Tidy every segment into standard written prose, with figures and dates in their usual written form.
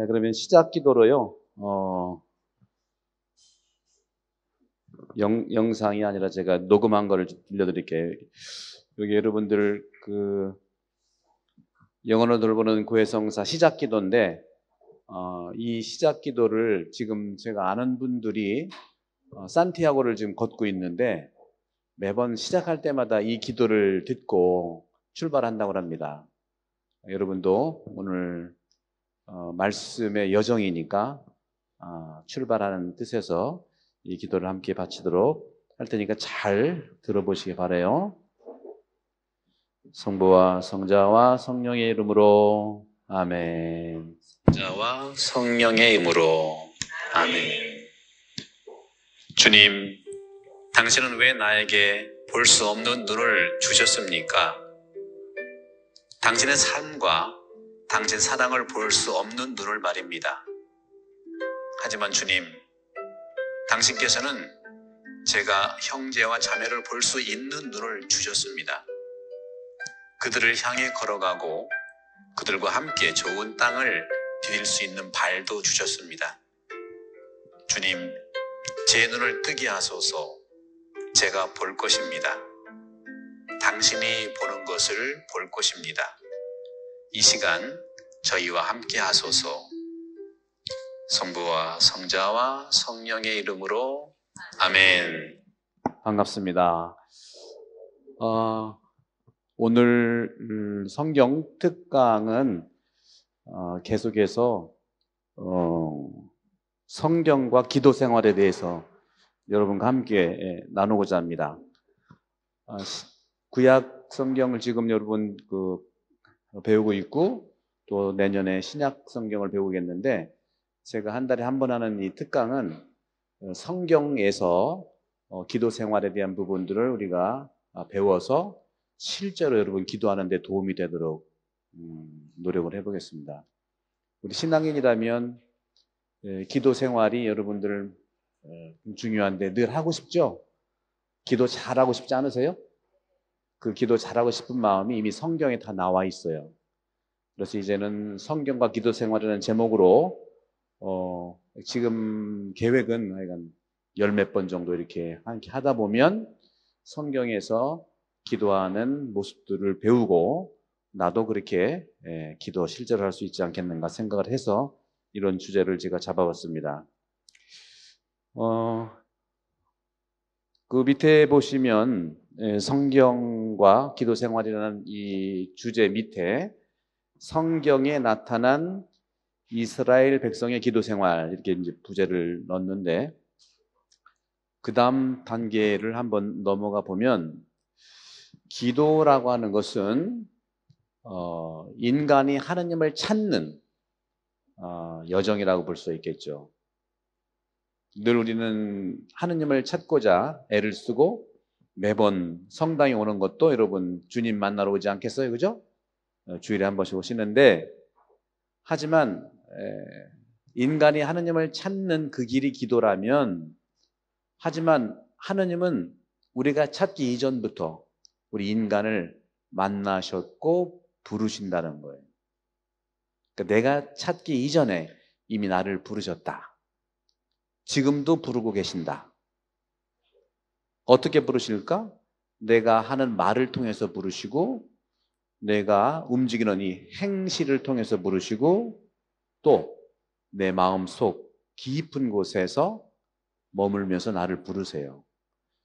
자, 그러면 시작 기도로요. 영상이 아니라 제가 녹음한 거를 좀 들려드릴게요. 여기 여러분들 영어로 돌보는 구해성사 시작 기도인데, 이 시작 기도를 지금 제가 아는 분들이 산티아고를 지금 걷고 있는데 매번 시작할 때마다 이 기도를 듣고 출발한다고 합니다. 여러분도 오늘 말씀의 여정이니까 출발하는 뜻에서 이 기도를 함께 바치도록 할 테니까 잘 들어보시기 바라요. 성부와 성자와 성령의 이름으로 아멘. 성자와 성령의 이름으로 아멘. 주님, 당신은 왜 나에게 볼 수 없는 눈을 주셨습니까? 당신의 삶과 당신 사랑을 볼 수 없는 눈을 말입니다. 하지만 주님, 당신께서는 제가 형제와 자매를 볼 수 있는 눈을 주셨습니다. 그들을 향해 걸어가고 그들과 함께 좋은 땅을 디딜 수 있는 발도 주셨습니다. 주님, 제 눈을 뜨게 하소서. 제가 볼 것입니다. 당신이 보는 것을 볼 것입니다. 이 시간 저희와 함께 하소서. 성부와 성자와 성령의 이름으로 아멘. 반갑습니다. 오늘 성경 특강은 계속해서 성경과 기도 생활에 대해서 여러분과 함께 나누고자 합니다. 구약 성경을 지금 여러분 배우고 있고 또 내년에 신약 성경을 배우겠는데, 제가 한 달에 한 번 하는 이 특강은 성경에서 기도 생활에 대한 부분들을 우리가 배워서 실제로 여러분 기도하는 데 도움이 되도록 노력을 해보겠습니다. 우리 신앙인이라면 기도 생활이 여러분들 중요한데 늘 하고 싶죠? 기도 잘하고 싶지 않으세요? 그 기도 잘하고 싶은 마음이 이미 성경에 다 나와 있어요. 그래서 이제는 성경과 기도 생활이라는 제목으로 지금 계획은 하여간 10몇 번 정도 이렇게 하다 보면 성경에서 기도하는 모습들을 배우고 나도 그렇게 기도 실제로 할 수 있지 않겠는가 생각을 해서 이런 주제를 제가 잡아봤습니다. 그 밑에 보시면 성경과 기도 생활이라는 이 주제 밑에 성경에 나타난 이스라엘 백성의 기도 생활 이렇게 이제 부제를 넣었는데, 그 다음 단계를 한번 넘어가 보면 기도라고 하는 것은 인간이 하느님을 찾는 여정이라고 볼 수 있겠죠. 늘 우리는 하느님을 찾고자 애를 쓰고 매번 성당에 오는 것도 여러분 주님 만나러 오지 않겠어요? 그죠? 주일에 한 번씩 오시는데, 하지만 인간이 하느님을 찾는 그 길이 기도라면, 하지만 하느님은 우리가 찾기 이전부터 우리 인간을 만나셨고 부르신다는 거예요. 그러니까 내가 찾기 이전에 이미 나를 부르셨다. 지금도 부르고 계신다. 어떻게 부르실까? 내가 하는 말을 통해서 부르시고, 내가 움직이는 이 행실을 통해서 부르시고, 또 내 마음속 깊은 곳에서 머물면서 나를 부르세요.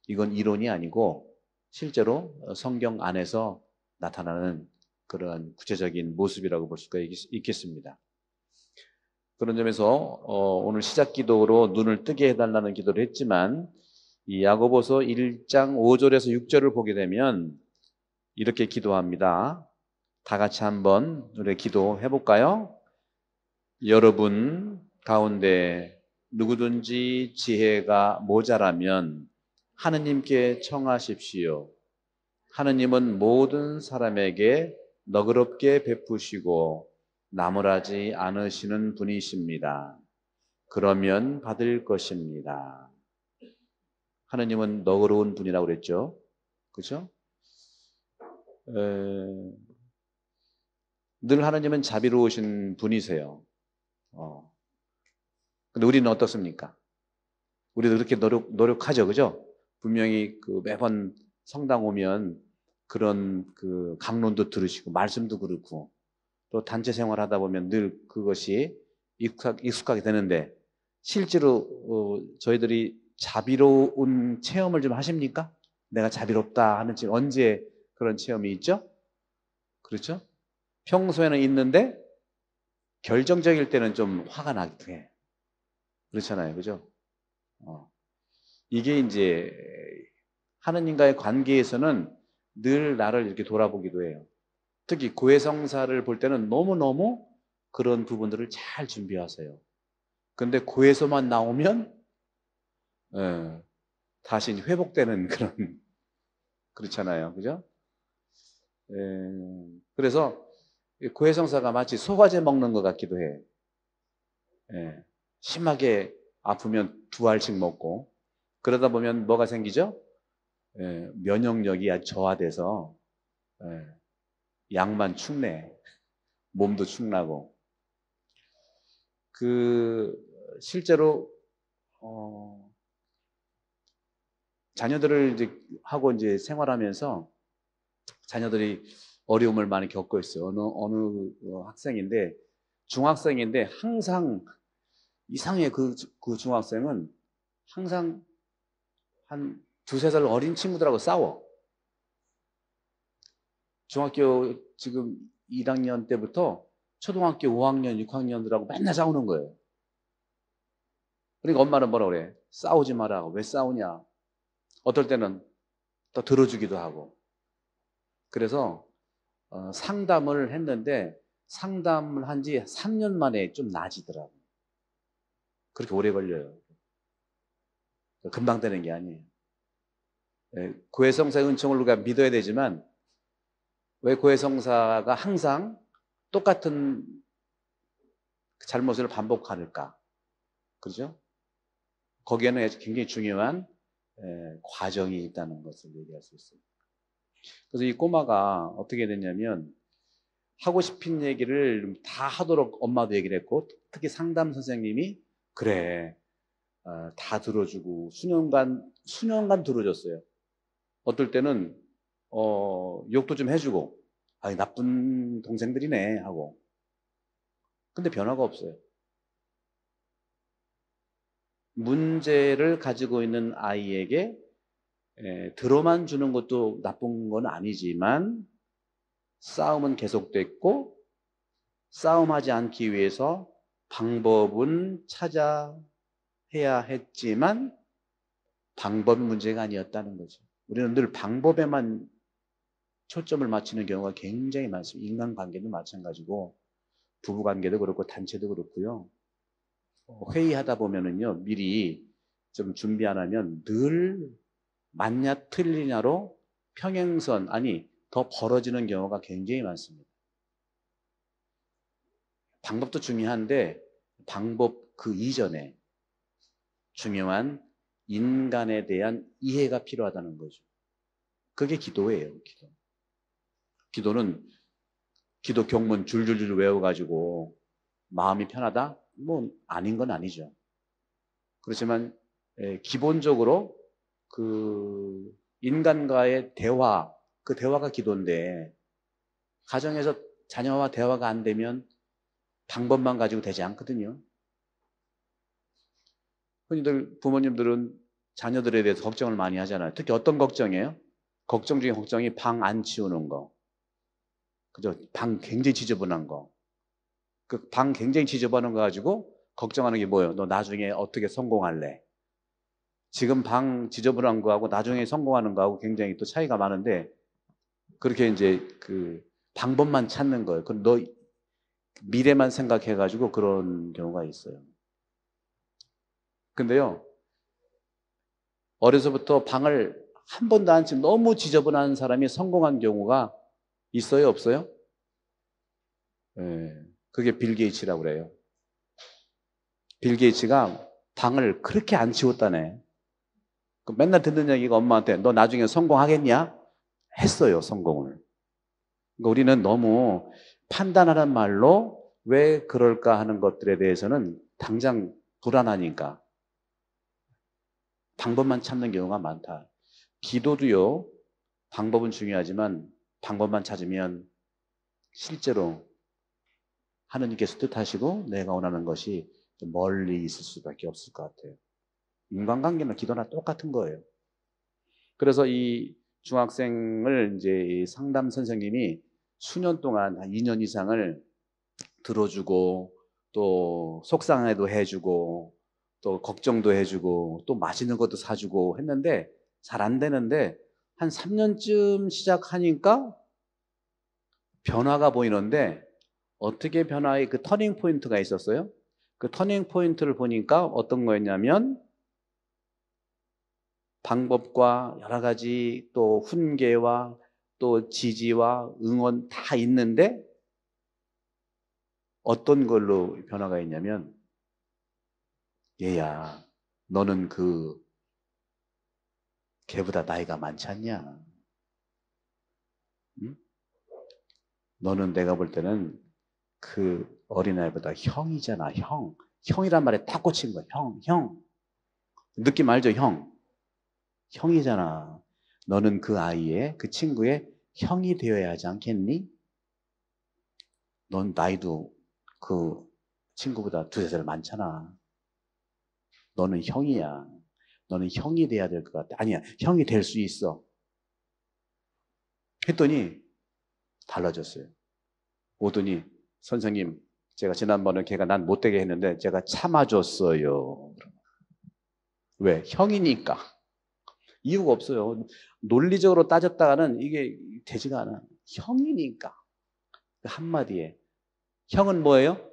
이건 이론이 아니고 실제로 성경 안에서 나타나는 그런 구체적인 모습이라고 볼 수가 있겠습니다. 그런 점에서 오늘 시작 기도로 눈을 뜨게 해달라는 기도를 했지만, 이 야고보서 1장 5절에서 6절을 보게 되면 이렇게 기도합니다. 다 같이 한번 우리 기도해 볼까요? 여러분 가운데 누구든지 지혜가 모자라면 하느님께 청하십시오. 하느님은 모든 사람에게 너그럽게 베푸시고 나무라지 않으시는 분이십니다. 그러면 받을 것입니다. 하느님은 너그러운 분이라고 그랬죠. 그렇죠? 늘 하느님은 자비로우신 분이세요. 근데 우리는 어떻습니까? 우리도 그렇게 노력하죠, 그죠? 분명히 그 매번 성당 오면 그런 그 강론도 들으시고 말씀도 그렇고 또 단체 생활하다 보면 늘 그것이 익숙하게 되는데 실제로 저희들이 자비로운 체험을 좀 하십니까? 내가 자비롭다 하는 지금 언제 그런 체험이 있죠? 그렇죠? 평소에는 있는데 결정적일 때는 좀 화가 나기도 해. 그렇잖아요, 그죠? 이게 이제 하느님과의 관계에서는 늘 나를 이렇게 돌아보기도 해요. 특히 고해성사를 볼 때는 너무너무 그런 부분들을 잘 준비하세요. 근데 고해서만 나오면 다시 회복되는 그런 그렇잖아요, 그죠? 그래서 고해성사가 마치 소화제 먹는 것 같기도 해. 심하게 아프면 2알씩 먹고 그러다 보면 뭐가 생기죠? 면역력이 아주 저하돼서 약만 축내, 몸도 축나고 실제로 자녀들을 이제 하고 이제 생활하면서 자녀들이 어려움을 많이 겪고 있어요. 어느 학생인데 중학생인데 항상 이상해. 그 중학생은 항상 한 2-3살 어린 친구들하고 싸워. 중학교 지금 1학년 때부터 초등학교 5학년, 6학년들하고 맨날 싸우는 거예요. 그러니까 엄마는 뭐라 그래? 싸우지 마라. 왜 싸우냐? 어떨 때는 또 들어주기도 하고. 그래서 상담을 했는데 상담을 한 지 3년 만에 좀 나아지더라고요. 그렇게 오래 걸려요. 금방 되는 게 아니에요. 고해성사의 은총을 우리가 믿어야 되지만 왜 고해성사가 항상 똑같은 잘못을 반복할까? 그죠? 거기에는 굉장히 중요한 과정이 있다는 것을 얘기할 수 있어요. 그래서 이 꼬마가 어떻게 됐냐면 하고 싶은 얘기를 다 하도록 엄마도 얘기를 했고 특히 상담 선생님이 그래 다 들어주고 수년간 들어줬어요. 어떨 때는 욕도 좀 해주고 아 나쁜 동생들이네 하고 근데 변화가 없어요. 문제를 가지고 있는 아이에게 들어만 주는 것도 나쁜 건 아니지만 싸움은 계속됐고 싸움하지 않기 위해서 방법은 찾아야 했지만 방법 문제가 아니었다는 거죠. 우리는 늘 방법에만 초점을 맞추는 경우가 굉장히 많습니다. 인간관계도 마찬가지고 부부관계도 그렇고 단체도 그렇고요. 회의하다 보면은요 미리 좀 준비 안 하면 늘 맞냐 틀리냐로 평행선 아니 더 벌어지는 경우가 굉장히 많습니다. 방법도 중요한데 방법 그 이전에 중요한 인간에 대한 이해가 필요하다는 거죠. 그게 기도예요. 기도는 기도 경문 줄줄줄 외워가지고 마음이 편하다? 뭐 아닌 건 아니죠. 그렇지만 기본적으로 그 인간과의 대화, 그 대화가 기도인데 가정에서 자녀와 대화가 안 되면 방법만 가지고 되지 않거든요. 흔히들 부모님들은 자녀들에 대해서 걱정을 많이 하잖아요. 특히 어떤 걱정이에요? 걱정 중에 걱정이 방 안 치우는 거. 그죠? 방 굉장히 지저분한 거. 그 방 굉장히 지저분한 거 가지고 걱정하는 게 뭐예요? 너 나중에 어떻게 성공할래? 지금 방 지저분한 거하고 나중에 성공하는 거하고 굉장히 또 차이가 많은데 그렇게 이제 그 방법만 찾는 거예요. 그럼 너 미래만 생각해가지고 그런 경우가 있어요. 근데요, 어려서부터 방을 한 번도 안 치고 너무 지저분한 사람이 성공한 경우가 있어요, 없어요? 네, 그게 빌 게이츠라고 그래요. 빌 게이츠가 방을 그렇게 안 치웠다네. 맨날 듣는 얘기가 엄마한테 너 나중에 성공하겠냐? 했어요, 성공을. 그러니까 우리는 너무 판단하는 말로 왜 그럴까 하는 것들에 대해서는 당장 불안하니까 방법만 찾는 경우가 많다. 기도도요, 방법은 중요하지만 방법만 찾으면 실제로 하느님께서 뜻하시고 내가 원하는 것이 멀리 있을 수밖에 없을 것 같아요. 인간관계나 기도나 똑같은 거예요. 그래서 이 중학생을 이제 이 상담 선생님이 수년 동안 한 2년 이상을 들어주고 또 속상해도 해주고 또 걱정도 해주고 또 맛있는 것도 사주고 했는데 잘 안 되는데 한 3년쯤 시작하니까 변화가 보이는데 어떻게 변화의 그 터닝 포인트가 있었어요? 그 터닝 포인트를 보니까 어떤 거였냐면 방법과 여러 가지 또 훈계와 또 지지와 응원 다 있는데 어떤 걸로 변화가 있냐면 얘야 너는 그 걔보다 나이가 많지 않냐? 응? 너는 내가 볼 때는 그 어린아이보다 형이잖아. 형이란 말에 딱 꽂힌 거야. 형. 느낌 알죠? 형이잖아. 너는 그 아이의 그 친구의 형이 되어야 하지 않겠니? 넌 나이도 그 친구보다 두세 살 많잖아. 너는 형이야. 너는 형이 돼야 될 것 같아. 아니야, 형이 될 수 있어. 했더니 달라졌어요. 오더니 선생님, 제가 지난번에 걔가 난 못되게 했는데 제가 참아줬어요. 왜? 형이니까. 이유가 없어요. 논리적으로 따졌다가는 이게 되지가 않아. 형이니까. 한마디에. 형은 뭐예요?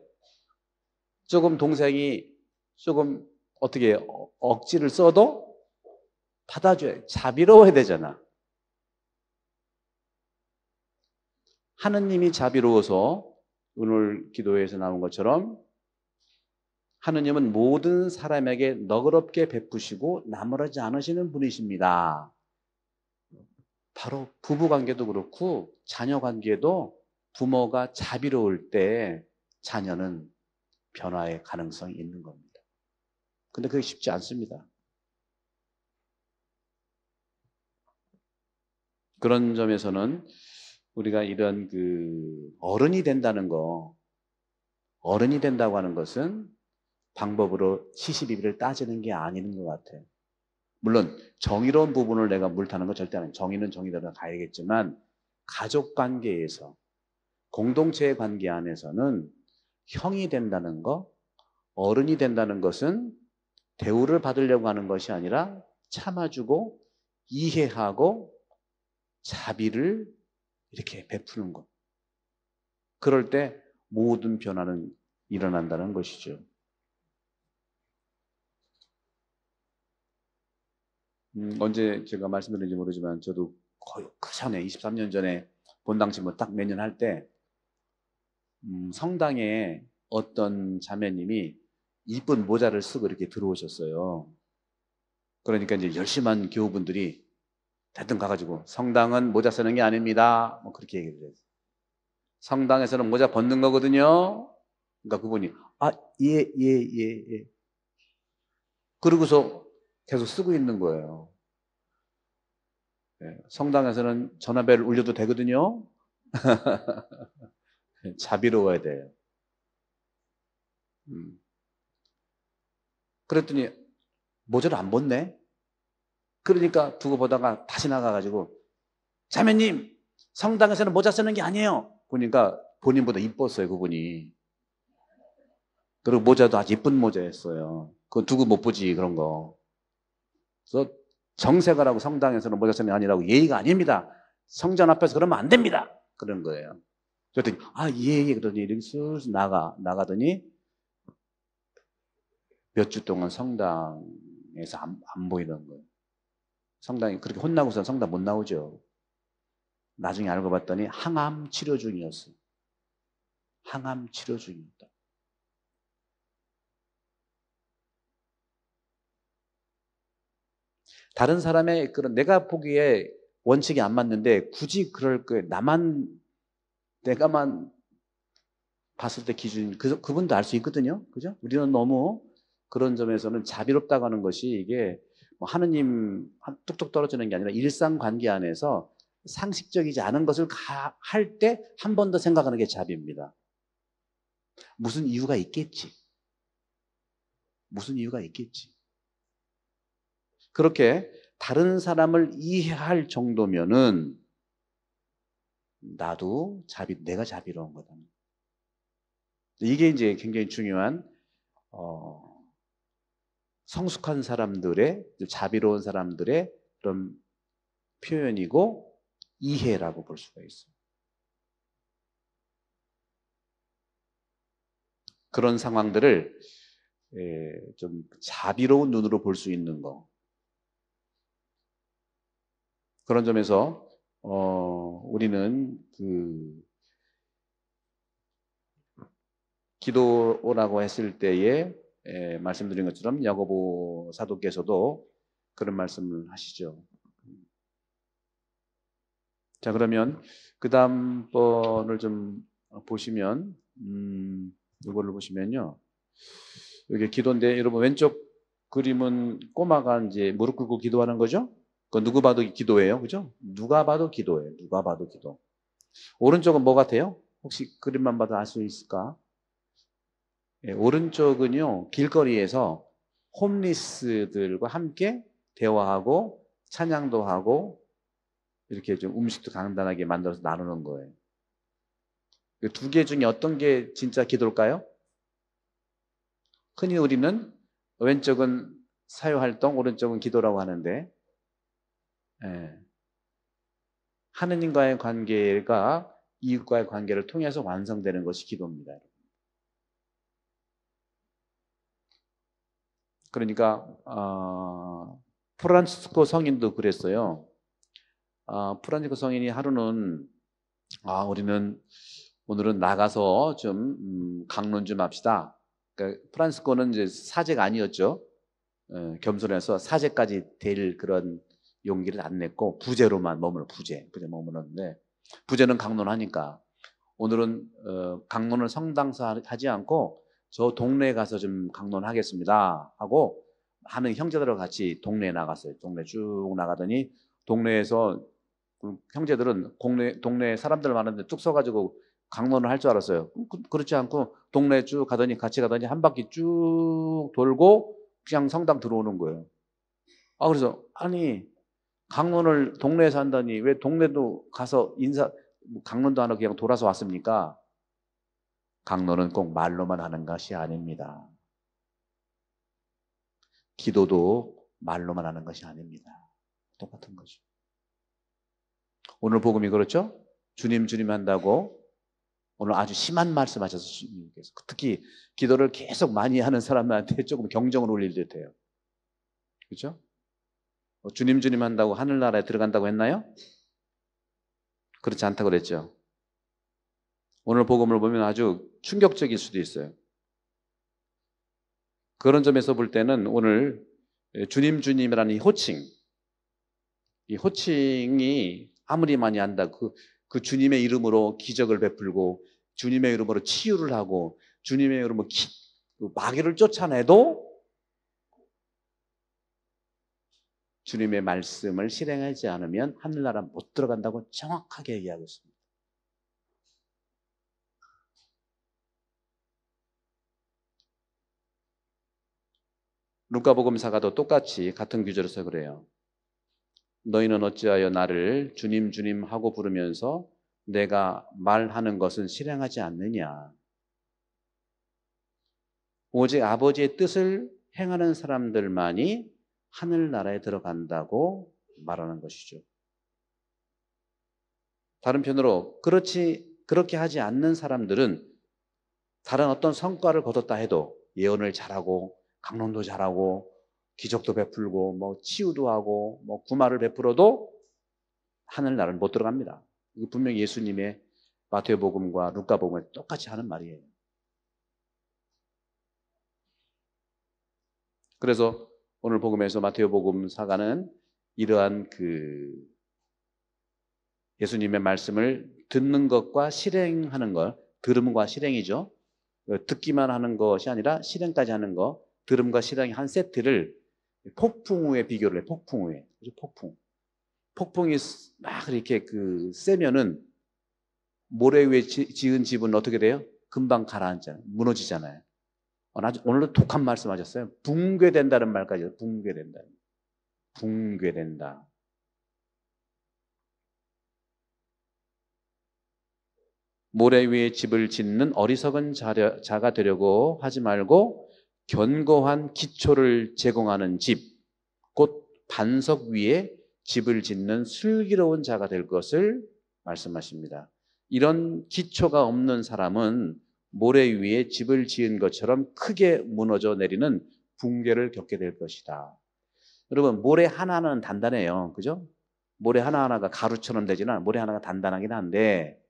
조금 동생이 조금 어떻게 억지를 써도 받아줘야 자비로워야 되잖아. 하느님이 자비로워서 오늘 기도에서 나온 것처럼 하느님은 모든 사람에게 너그럽게 베푸시고 나무라지 않으시는 분이십니다. 바로 부부관계도 그렇고 자녀관계도 부모가 자비로울 때 자녀는 변화의 가능성이 있는 겁니다. 근데 그게 쉽지 않습니다. 그런 점에서는 우리가 이런 그 어른이 된다는 거, 어른이 된다고 하는 것은 방법으로 시시비비를 따지는 게 아닌 것 같아요. 물론 정의로운 부분을 내가 물타는 건 절대 아니에요. 정의는 정의대로 가야겠지만 가족 관계에서 공동체의 관계 안에서는 형이 된다는 거, 어른이 된다는 것은 대우를 받으려고 하는 것이 아니라 참아주고 이해하고 자비를 이렇게 베푸는 것. 그럴 때 모든 변화는 일어난다는 것이죠. 언제 제가 말씀드렸는지 모르지만 저도 거의 그 전에 23년 전에 본당치 뭐 딱 몇 년 할 때 성당에 어떤 자매님이 이쁜 모자를 쓰고 이렇게 들어오셨어요. 그러니까 이제 열심한 교우분들이 대뜸 가가지고 성당은 모자 쓰는 게 아닙니다. 뭐 그렇게 얘기를 했어요. 성당에서는 모자 벗는 거거든요. 그러니까 그분이 예. 그러고서 계속 쓰고 있는 거예요. 네, 성당에서는 전화벨 울려도 되거든요. 자비로워야 돼요. 그랬더니 모자를 안 벗네. 그러니까 두고 보다가 다시 나가가지고 자매님 성당에서는 모자 쓰는 게 아니에요. 보니까 본인보다 이뻤어요 그분이. 그리고 모자도 아주 이쁜 모자였어요. 그거 두고 못 보지 그런 거. 그래서 정색을 하고 성당에서는 모자 쓰는 게 아니라고 예의가 아닙니다. 성전 앞에서 그러면 안 됩니다. 그런 거예요. 그랬더니 예. 그러더니 이렇게 슬슬 나가더니 몇 주 동안 성당에서 안 보이는 거예요. 성당이 그렇게 혼나고서 성당 못 나오죠. 나중에 알고 봤더니 항암 치료 중이었어요. 항암 치료 중이었다. 다른 사람의 그런 내가 보기에 원칙이 안 맞는데 굳이 그럴 거예요. 내가만 봤을 때 기준, 그분도 알 수 있거든요. 그죠? 우리는 너무 그런 점에서는 자비롭다고 하는 것이 이게 뭐 하느님 뚝뚝 떨어지는 게 아니라 일상관계 안에서 상식적이지 않은 것을 할 때 한 번 더 생각하는 게 자비입니다. 무슨 이유가 있겠지. 무슨 이유가 있겠지. 그렇게 다른 사람을 이해할 정도면은 나도 내가 자비로운 거다. 이게 이제 굉장히 중요한 성숙한 사람들의, 자비로운 사람들의 그런 표현이고 이해라고 볼 수가 있어요. 그런 상황들을 좀 자비로운 눈으로 볼 수 있는 거. 그런 점에서 우리는 기도라고 했을 때에 말씀드린 것처럼 야고보 사도께서도 그런 말씀을 하시죠. 자, 그러면 그 다음 번을 좀 보시면 이거를 보시면요. 여기 기도인데 여러분 왼쪽 그림은 꼬마가 이제 무릎 꿇고 기도하는 거죠? 그건 누구 봐도 기도예요. 그죠? 누가 봐도 기도예요. 누가 봐도 기도. 오른쪽은 뭐 같아요? 혹시 그림만 봐도 알 수 있을까? 오른쪽은요, 길거리에서 홈리스들과 함께 대화하고 찬양도 하고 이렇게 좀 음식도 간단하게 만들어서 나누는 거예요. 두 개 중에 어떤 게 진짜 기도일까요? 흔히 우리는 왼쪽은 사회활동, 오른쪽은 기도라고 하는데 하느님과의 관계가 이웃과의 관계를 통해서 완성되는 것이 기도입니다. 그러니까 프란치스코 성인도 그랬어요. 프란치스코 성인이 하루는 우리는 오늘은 나가서 좀 강론 좀 합시다. 그러니까 프란치스코는 이제 사제가 아니었죠. 겸손해서 사제까지 될 그런 용기를 안 냈고 부제로만 부제 머무르는데 부제는 강론하니까 오늘은 강론을 성당에서 하지 않고 저 동네에 가서 좀 강론하겠습니다 하고 하는 형제들과 같이 동네에 나갔어요. 동네 쭉 나가더니 동네에서 형제들은 동네에 사람들 많은데 뚝 서가지고 강론을 할 줄 알았어요. 그렇지 않고 동네에 쭉 가더니 같이 가더니 한 바퀴 쭉 돌고 그냥 성당 들어오는 거예요. 그래서 아니 강론을 동네에서 한다니 왜 동네도 가서 강론도 안 하고 그냥 돌아서 왔습니까? 강론은 꼭 말로만 하는 것이 아닙니다. 기도도 말로만 하는 것이 아닙니다. 똑같은 거죠. 오늘 복음이 그렇죠? 주님 주님 한다고 오늘 아주 심한 말씀 하셔서 주님께서 특히 기도를 계속 많이 하는 사람한테 조금 경정을 올릴 듯해요. 그렇죠? 주님 주님 한다고 하늘나라에 들어간다고 했나요? 그렇지 않다고 그랬죠. 오늘 복음을 보면 아주 충격적일 수도 있어요. 그런 점에서 볼 때는 오늘 주님 주님이라는 이 호칭이 아무리 많이 한다 그 주님의 이름으로 기적을 베풀고 주님의 이름으로 치유를 하고 주님의 이름으로 마귀를 쫓아내도 주님의 말씀을 실행하지 않으면 하늘나라 못 들어간다고 정확하게 얘기하고 있습니다. 루카복음사가도 똑같이 같은 구절에서 그래요. 너희는 어찌하여 나를 주님 주님 하고 부르면서 내가 말하는 것은 실행하지 않느냐. 오직 아버지의 뜻을 행하는 사람들만이 하늘나라에 들어간다고 말하는 것이죠. 다른 편으로 그렇게 하지 않는 사람들은 다른 어떤 성과를 거뒀다 해도 예언을 잘하고 강론도 잘하고 기적도 베풀고 뭐 치유도 하고 뭐 구마를 베풀어도 하늘나라는 못 들어갑니다. 이거 분명히 예수님의 마태복음과 루카복음에 똑같이 하는 말이에요. 그래서 오늘 복음에서 마태복음 사가는 이러한 예수님의 말씀을 듣는 것과 실행하는 것, 들음과 실행이죠. 듣기만 하는 것이 아니라 실행까지 하는 거, 들음과 실행의 한 세트를 폭풍우에 비교를 해. 폭풍우에. 폭풍. 폭풍이 막 이렇게 세면은 모래 위에 지은 집은 어떻게 돼요? 금방 가라앉잖아요. 무너지잖아요. 오늘도 독한 말씀 하셨어요. 붕괴된다는 말까지. 붕괴된다. 붕괴된다. 모래 위에 집을 짓는 어리석은 자가 되려고 하지 말고 견고한 기초를 제공하는 집, 곧 반석 위에 집을 짓는 슬기로운 자가 될 것을 말씀하십니다. 이런 기초가 없는 사람은 모래 위에 집을 지은 것처럼 크게 무너져 내리는 붕괴를 겪게 될 것이다. 여러분, 모래 하나는 단단해요. 그죠? 모래 하나하나가 가루처럼 되지는 않아요. 모래 하나가 단단하긴 한데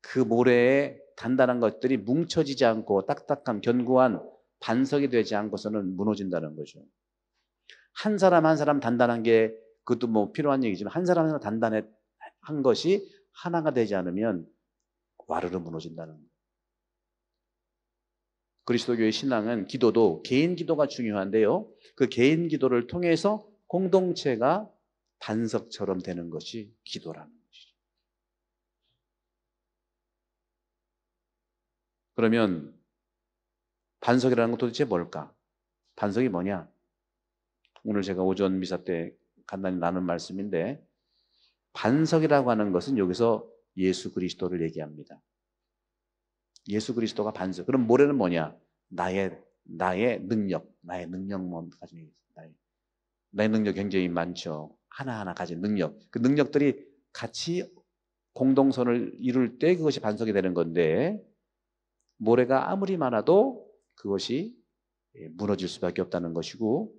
그 모래에 단단한 것들이 뭉쳐지지 않고 딱딱한 견고한 반석이 되지 않고서는 무너진다는 거죠. 한 사람 한 사람 단단한 게 그것도 뭐 필요한 얘기지만 한 사람 한 사람 단단한 것이 하나가 되지 않으면 와르르 무너진다는 거예요. 그리스도교의 신앙은 기도도 개인 기도가 중요한데요. 그 개인 기도를 통해서 공동체가 반석처럼 되는 것이 기도라는 것이죠. 그러면 반석이라는 건 도대체 뭘까? 반석이 뭐냐? 오늘 제가 오전 미사 때 간단히 나눈 말씀인데 반석이라고 하는 것은 여기서 예수 그리스도를 얘기합니다. 예수 그리스도가 반석. 그럼 모래는 뭐냐? 나의 능력, 나의 능력만 가지고 있습니다. 나의 능력 굉장히 많죠. 하나하나 가진 능력. 그 능력들이 같이 공동선을 이룰 때 그것이 반석이 되는 건데 모래가 아무리 많아도 그것이 무너질 수밖에 없다는 것이고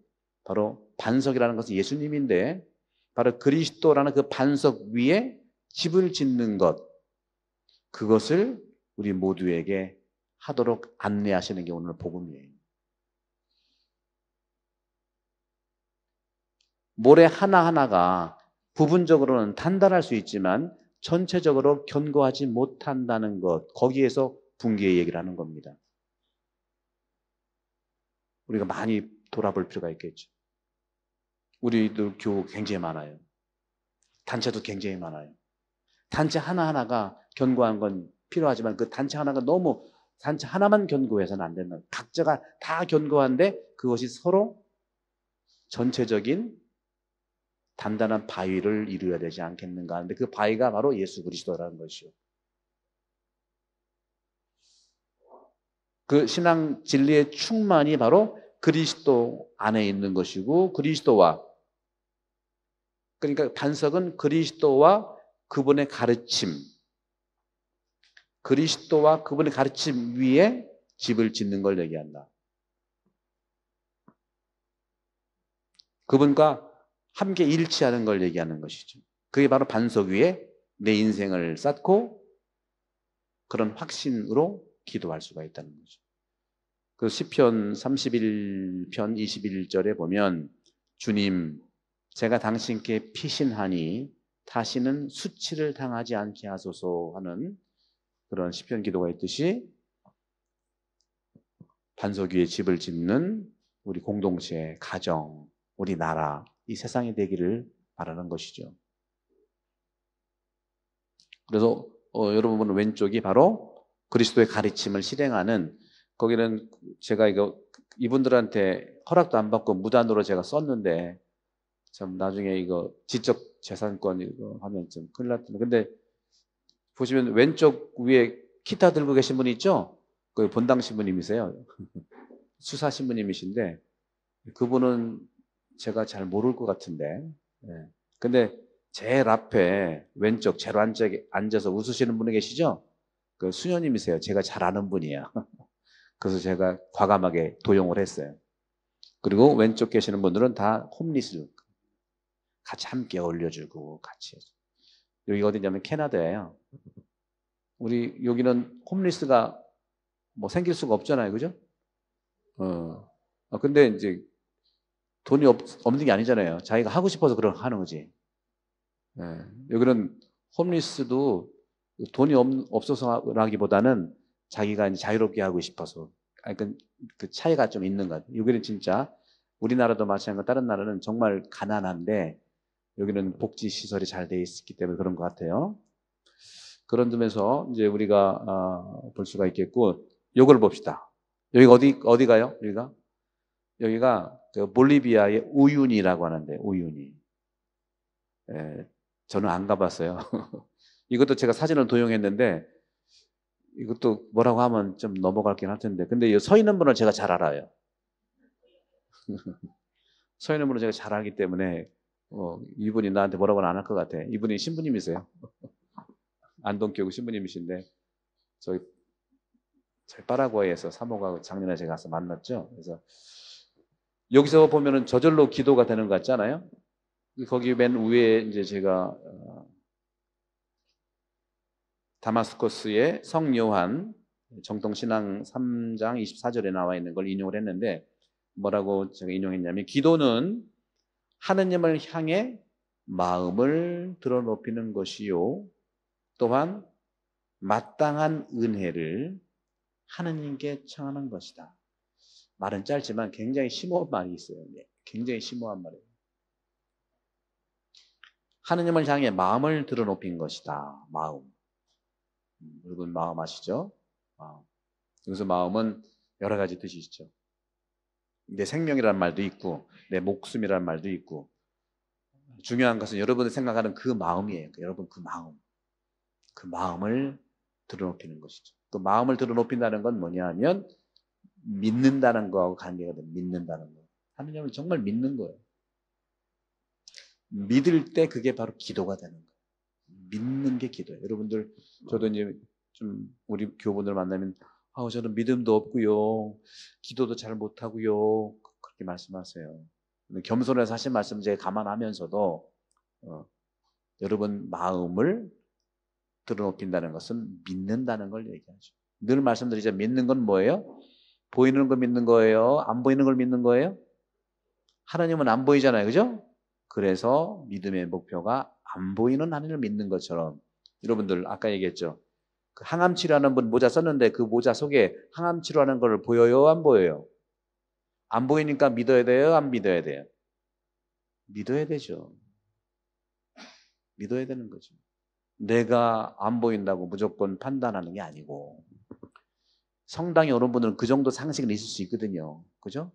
바로 반석이라는 것은 예수님인데 바로 그리스도라는 그 반석 위에 집을 짓는 것 그것을 우리 모두에게 하도록 안내하시는 게 오늘 복음이에요. 모래 하나하나가 부분적으로는 단단할 수 있지만 전체적으로 견고하지 못한다는 것 거기에서 붕괴의 얘기를 하는 겁니다. 우리가 많이 돌아볼 필요가 있겠죠. 우리도 교우 굉장히 많아요. 단체도 굉장히 많아요. 단체 하나하나가 견고한 건 필요하지만 그 단체 하나가 너무 단체 하나만 견고해서는 안 된다. 각자가 다 견고한데 그것이 서로 전체적인 단단한 바위를 이루어야 되지 않겠는가 하는데 그 바위가 바로 예수 그리스도라는 것이요. 그 신앙 진리의 충만이 바로 그리스도 안에 있는 것이고 그리스도와 그러니까 반석은 그리스도와 그분의 가르침 그리스도와 그분의 가르침 위에 집을 짓는 걸 얘기한다. 그분과 함께 일치하는 걸 얘기하는 것이죠. 그게 바로 반석 위에 내 인생을 쌓고 그런 확신으로 기도할 수가 있다는 거죠. 그 시편 31편 21절에 보면 주님 제가 당신께 피신하니 다시는 수치를 당하지 않게 하소서 하는 그런 시편 기도가 있듯이 반석 위에 집을 짓는 우리 공동체, 가정, 우리 나라, 이 세상이 되기를 바라는 것이죠. 그래서 여러분 보는 왼쪽이 바로 그리스도의 가르침을 실행하는 거기는 제가 이분들한테 허락도 안 받고 무단으로 제가 썼는데 참 나중에 이거 지적 재산권 이거 하면 좀 큰일 났던데 근데 보시면 왼쪽 위에 기타 들고 계신 분이 있죠? 그 본당 신부님이세요. 수사 신부님이신데 그분은 제가 잘 모를 것 같은데 네. 근데 제일 앞에 왼쪽 제일 안쪽에 앉아서 웃으시는 분이 계시죠? 그 수녀님이세요. 제가 잘 아는 분이에요. 그래서 제가 과감하게 도용을 했어요. 그리고 왼쪽 계시는 분들은 다 홈리스 같이 함께 올려주고 같이 여기가 어디냐면 캐나다예요. 우리 여기는 홈리스가 뭐 생길 수가 없잖아요, 그죠? 근데 이제 돈이 없는 게 아니잖아요. 자기가 하고 싶어서 그런 하는 거지. 여기는 홈리스도 돈이 없어서라기보다는 자기가 이제 자유롭게 하고 싶어서. 아니, 그 차이가 좀 있는 것 같아요. 여기는 진짜 우리나라도 마찬가지고 다른 나라는 정말 가난한데 여기는 복지 시설이 잘 돼 있기 때문에 그런 것 같아요. 그런 점에서 이제 우리가 볼 수가 있겠고, 요걸 봅시다. 여기가 어디가요? 여기가 그 볼리비아의 우유니라고 하는데, 우유니. 예, 저는 안 가봤어요. 이것도 제가 사진을 도용했는데 이것도 뭐라고 하면 좀 넘어갈긴 할 텐데, 근데 서 있는 분을 제가 잘 알아요. 서 있는 분을 제가 잘 알기 때문에 이분이 나한테 뭐라고는 안 할 것 같아. 이분이 신부님이세요. 안동교구 신부님이신데 저희 파라과이에서 사모가 작년에 제가 가서 만났죠. 그래서 여기서 보면은 저절로 기도가 되는 것 같잖아요. 거기 맨 위에 이제 제가 다마스커스의 성요한 정통신앙 3장 24절에 나와 있는 걸 인용을 했는데 뭐라고 제가 인용했냐면, 기도는 하느님을 향해 마음을 드러높이는 것이요, 또한 마땅한 은혜를 하느님께 청하는 것이다. 말은 짧지만 굉장히 심오한 말이 있어요. 네, 굉장히 심오한 말이에요. 하느님을 향해 마음을 드러높인 것이다. 마음. 여러분 마음 아시죠? 마음. 여기서 마음은 여러 가지 뜻이 있죠. 내 생명이라는 말도 있고 내 목숨이라는 말도 있고, 중요한 것은 여러분이 생각하는 그 마음이에요. 여러분 그 마음을 드러높이는 것이죠. 그 마음을 드러높인다는 건 뭐냐 하면 믿는다는 거하고 관계가 돼요. 믿는다는 거. 하느님은 정말 믿는 거예요. 믿을 때 그게 바로 기도가 되는 거예요. 믿는 게 기도예요. 여러분들, 저도 이제 좀 우리 교우분들 만나면 저는 믿음도 없고요, 기도도 잘 못하고요, 그렇게 말씀하세요. 겸손해서 하신 말씀 제가 감안하면서도 여러분 마음을 드러높인다는 것은 믿는다는 걸 얘기하죠. 늘 말씀드리죠. 믿는 건 뭐예요? 보이는 걸 믿는 거예요? 안 보이는 걸 믿는 거예요? 하나님은 안 보이잖아요. 그죠? 그래서 믿음의 목표가 안 보이는 하나님을 믿는 것처럼, 여러분들 아까 얘기했죠. 그 항암 치료하는 분 모자 썼는데 그 모자 속에 항암 치료하는 걸 보여요? 안 보여요? 안 보이니까 믿어야 돼요? 안 믿어야 돼요? 믿어야 되죠. 믿어야 되는 거죠. 내가 안 보인다고 무조건 판단하는 게 아니고, 성당에 오는 분들은 그 정도 상식은 있을 수 있거든요. 그죠?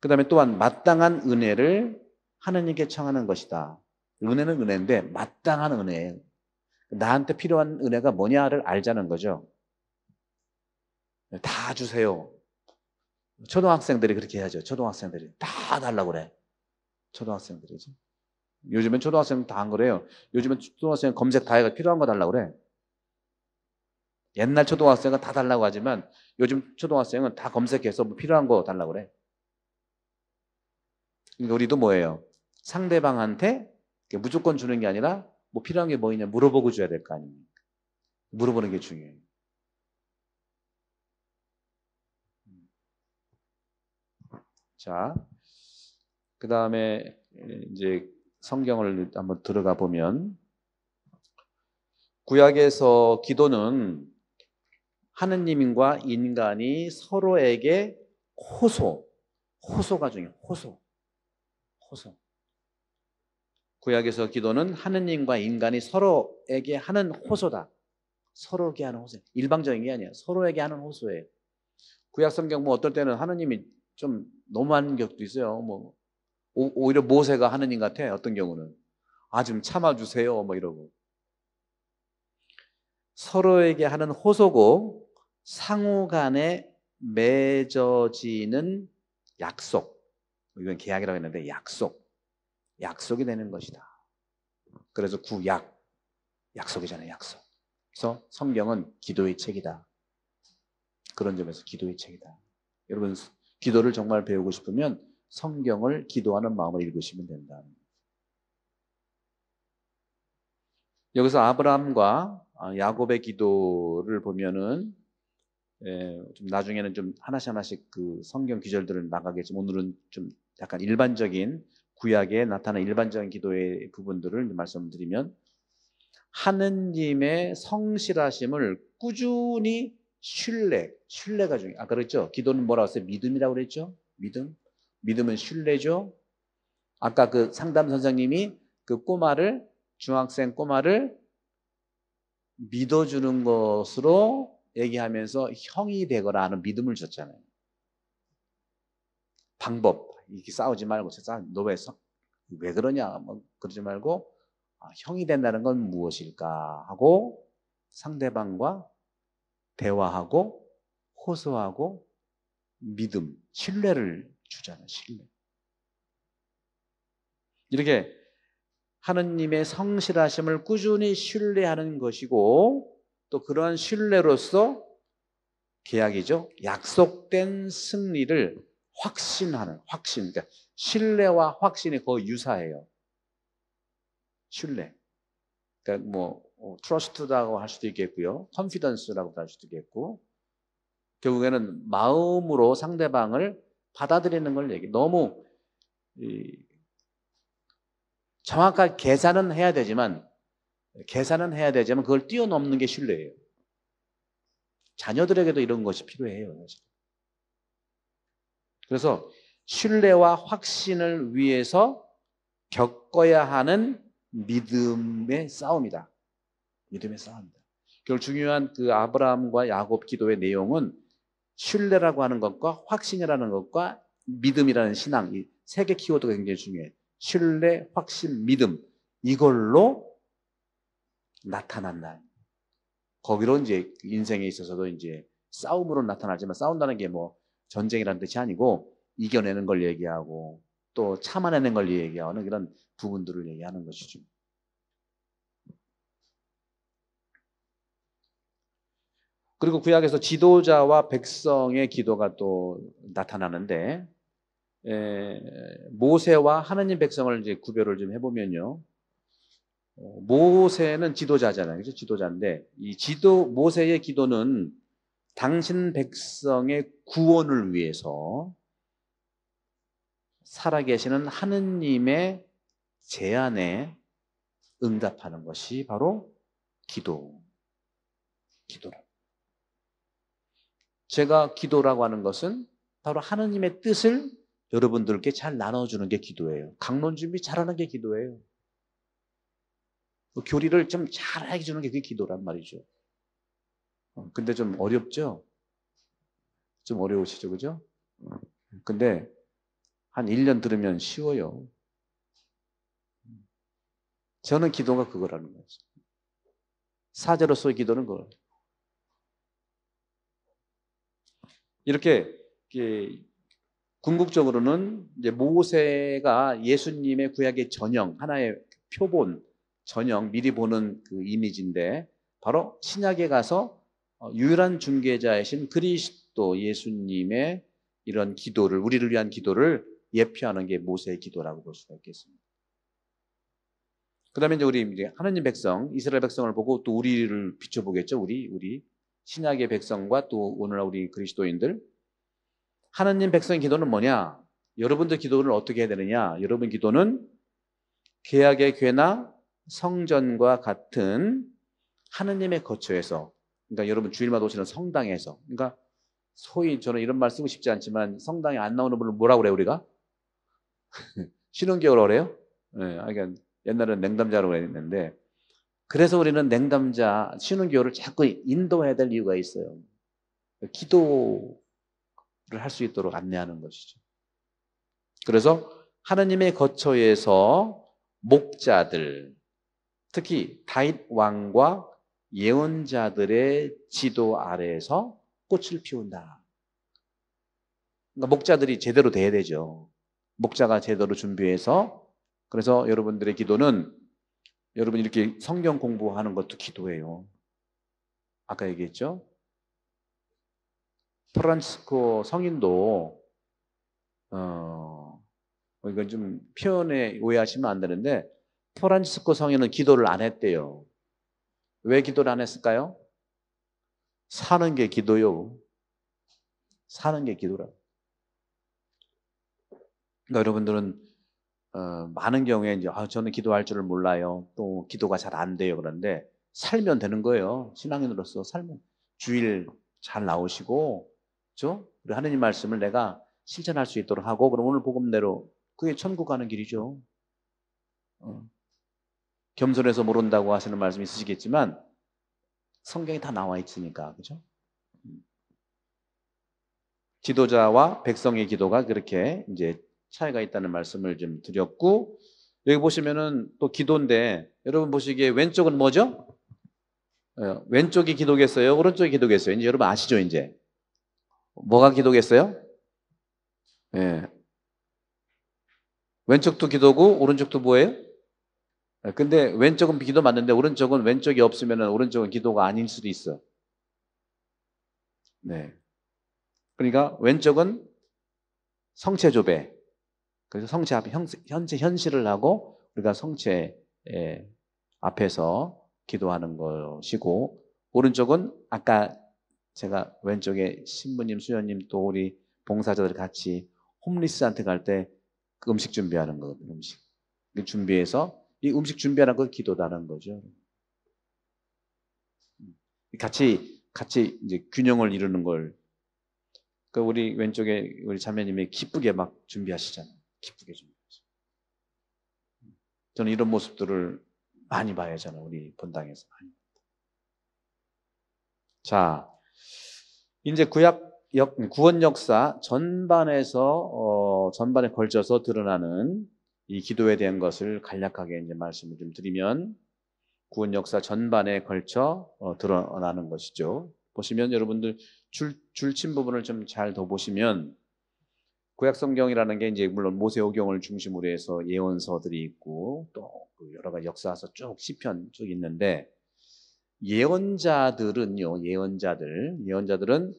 그 다음에 또한 마땅한 은혜를 하느님께 청하는 것이다. 은혜는 은혜인데 마땅한 은혜예요. 나한테 필요한 은혜가 뭐냐를 알자는 거죠. 다 주세요. 초등학생들이 그렇게 해야죠. 초등학생들이 다 달라고 그래. 초등학생들이지. 요즘엔 초등학생 다 안 그래요. 요즘엔 초등학생 검색 다 해가 필요한 거 달라고 그래. 옛날 초등학생은 다 달라고 하지만 요즘 초등학생은 다 검색해서 뭐 필요한 거 달라고 그래. 그러니까 우리도 뭐예요? 상대방한테 무조건 주는 게 아니라 뭐 필요한 게 뭐 있냐 물어보고 줘야 될 거 아닙니까? 물어보는 게 중요해요. 자, 그 다음에 이제 성경을 한번 들어가 보면, 구약에서 기도는 하느님과 인간이 서로에게 호소가 중요해요. 호소. 구약에서 기도는 하느님과 인간이 서로에게 하는 호소다. 서로에게 하는 호소. 일방적인 게 아니에요. 서로에게 하는 호소예요. 구약 성경 뭐 어떨 때는 하느님이 좀 너무한 격도 있어요. 뭐 오히려 모세가 하느님 같아. 어떤 경우는 좀 참아주세요 뭐 이러고. 서로에게 하는 호소고 상호 간에 맺어지는 약속. 이건 계약이라고 했는데 약속이 되는 것이다. 그래서 약속이잖아요. 약속. 그래서 성경은 기도의 책이다. 그런 점에서 기도의 책이다. 여러분 기도를 정말 배우고 싶으면 성경을 기도하는 마음을 읽으시면 된다. 여기서 아브라함과 야곱의 기도를 보면은 좀 나중에는 좀 하나씩 그 성경 기절들을 나가겠지만, 오늘은 좀 약간 일반적인 구약에 나타난 일반적인 기도의 부분들을 말씀드리면, 하느님의 성실하심을 꾸준히 신뢰가 중요해요. 아까 그랬죠? 기도는 뭐라고 했어요? 믿음이라고 그랬죠? 믿음은 신뢰죠. 아까 그 상담 선생님이 그 중학생 꼬마를 믿어주는 것으로 얘기하면서 형이 되거라 하는 믿음을 줬잖아요. 방법, 이렇게 싸우지 말고, 너 왜 그러냐, 뭐 그러지 말고, 형이 된다는 건 무엇일까 하고 상대방과 대화하고 호소하고 믿음, 신뢰를 주잖아요. 신뢰. 이렇게 하느님의 성실하심을 꾸준히 신뢰하는 것이고, 또 그러한 신뢰로서 계약이죠. 약속된 승리를 확신하는, 그러니까 신뢰와 확신이 거의 유사해요. 신뢰. 그러니까 뭐 trust라고 할 수도 있겠고요, confidence라고 할 수도 있겠고, 결국에는 마음으로 상대방을 받아들이는 걸 너무 정확하게 계산은 해야 되지만 그걸 뛰어넘는 게 신뢰예요. 자녀들에게도 이런 것이 필요해요. 그래서 신뢰와 확신을 위해서 겪어야 하는 믿음의 싸움이다. 믿음의 싸움이다. 결국 중요한 그 아브라함과 야곱 기도의 내용은 신뢰라고 하는 것과 확신이라는 것과 믿음이라는 신앙, 이 세 개 키워드가 굉장히 중요해요. 신뢰, 확신, 믿음, 이걸로 나타난다. 거기로 이제 인생에 있어서도 이제 싸움으로 나타나지만, 싸운다는 게 뭐 전쟁이라는 뜻이 아니고 이겨내는 걸 얘기하고 또 참아내는 걸 얘기하는 그런 부분들을 얘기하는 것이죠. 그리고 구약에서 지도자와 백성의 기도가 또 나타나는데, 모세와 하느님 백성을 이제 구별을 좀 해보면요, 모세는 지도자잖아요, 그렇죠? 지도자인데 모세의 기도는 당신 백성의 구원을 위해서 살아계시는 하느님의 제안에 응답하는 것이 바로 기도라. 제가 기도라고 하는 것은 바로 하느님의 뜻을 여러분들께 잘 나눠주는 게 기도예요. 강론 준비 잘하는 게 기도예요. 교리를 좀 잘 해주는 게 그게 기도란 말이죠. 근데 좀 어렵죠? 좀 어려우시죠, 그죠? 근데 한 1년 들으면 쉬워요. 저는 기도가 그거라는 거죠. 사제로서의 기도는 그거예요. 이렇게 궁극적으로는 이제 모세가 예수님의 구약의 전형, 하나의 표본, 전형, 미리 보는 그 이미지인데, 바로 신약에 가서 유일한 중개자이신 그리스도 예수님의 이런 기도를, 우리를 위한 기도를 예표하는 게 모세의 기도라고 볼 수가 있겠습니다. 그 다음에 이제 우리 하느님 백성, 이스라엘 백성을 보고 또 우리를 비춰보겠죠. 우리 신약의 백성과 또 오늘날 우리 그리스도인들. 하느님 백성의 기도는 뭐냐? 여러분들 기도를 어떻게 해야 되느냐? 여러분 기도는 계약의 궤나 성전과 같은 하느님의 거처에서, 그러니까 여러분 주일마다 오시는 성당에서, 그러니까 소위 저는 이런 말 쓰고 싶지 않지만 성당에 안 나오는 분을 뭐라고 그래요, 우리가? 신혼개월 어래요? 네, 그러니까 옛날에는 냉담자라고 했는데, 그래서 우리는 냉담자, 신혼개월을 자꾸 인도해야 될 이유가 있어요. 기도를 할 수 있도록 안내하는 것이죠. 그래서 하느님의 거처에서 목자들, 특히 다윗 왕과 예언자들의 지도 아래에서 꽃을 피운다. 그러니까 목자들이 제대로 돼야 되죠. 목자가 제대로 준비해서, 그래서 여러분들의 기도는, 여러분 이렇게 성경 공부하는 것도 기도예요. 아까 얘기했죠? 프란치스코 성인도 이건 좀 표현에 오해하시면 안 되는데, 프란치스코 성인은 기도를 안 했대요. 왜 기도를 안 했을까요? 사는 게 기도요. 사는 게 기도라. 그러니까 여러분들은 많은 경우에 이제 저는 기도할 줄을 몰라요, 또 기도가 잘 안 돼요. 그런데 살면 되는 거예요. 신앙인으로서 살면. 주일 잘 나오시고, 그죠? 우리 하느님 말씀을 내가 실천할 수 있도록 하고, 그럼 오늘 복음대로 그게 천국 가는 길이죠. 겸손해서 모른다고 하시는 말씀이 있으시겠지만 성경에 다 나와 있으니까, 그죠? 지도자와 백성의 기도가 그렇게 이제 차이가 있다는 말씀을 좀 드렸고, 여기 보시면은 또 기도인데, 여러분 보시기에 왼쪽은 뭐죠? 왼쪽이 기도겠어요? 오른쪽이 기도겠어요? 이제 여러분 아시죠, 이제? 뭐가 기도겠어요? 예. 왼쪽도 기도고, 오른쪽도 뭐예요? 근데 왼쪽은 기도 맞는데, 오른쪽은 왼쪽이 없으면은 오른쪽은 기도가 아닐 수도 있어. 네. 그러니까 왼쪽은 성체조배. 그래서 성체 앞에 현실을 하고 우리가 성체 앞에서 기도하는 것이고, 오른쪽은 아까 제가 왼쪽에 신부님, 수녀님 또 우리 봉사자들 같이 홈리스한테 갈 때 그 음식 준비하는 거거든요. 음식 준비해서 이 음식 준비하는 건 기도다는 거죠. 같이 이제 균형을 이루는 걸. 그 우리 왼쪽에 우리 자매님이 기쁘게 막 준비하시잖아요. 기쁘게 준비하시죠. 저는 이런 모습들을 많이 봐야 하잖아요. 우리 본당에서. 자, 이제 구원 역사 전반에서 전반에 걸쳐서 드러나는 이 기도에 대한 것을 간략하게 이제 말씀을 좀 드리면, 구원 역사 전반에 걸쳐 드러나는 것이죠. 보시면 여러분들 줄친 부분을 좀 잘 더 보시면, 구약 성경이라는 게 이제 물론 모세오경을 중심으로 해서 예언서들이 있고 또 여러 가지 역사서 쭉 시편 쭉 있는데, 예언자들은요, 예언자들은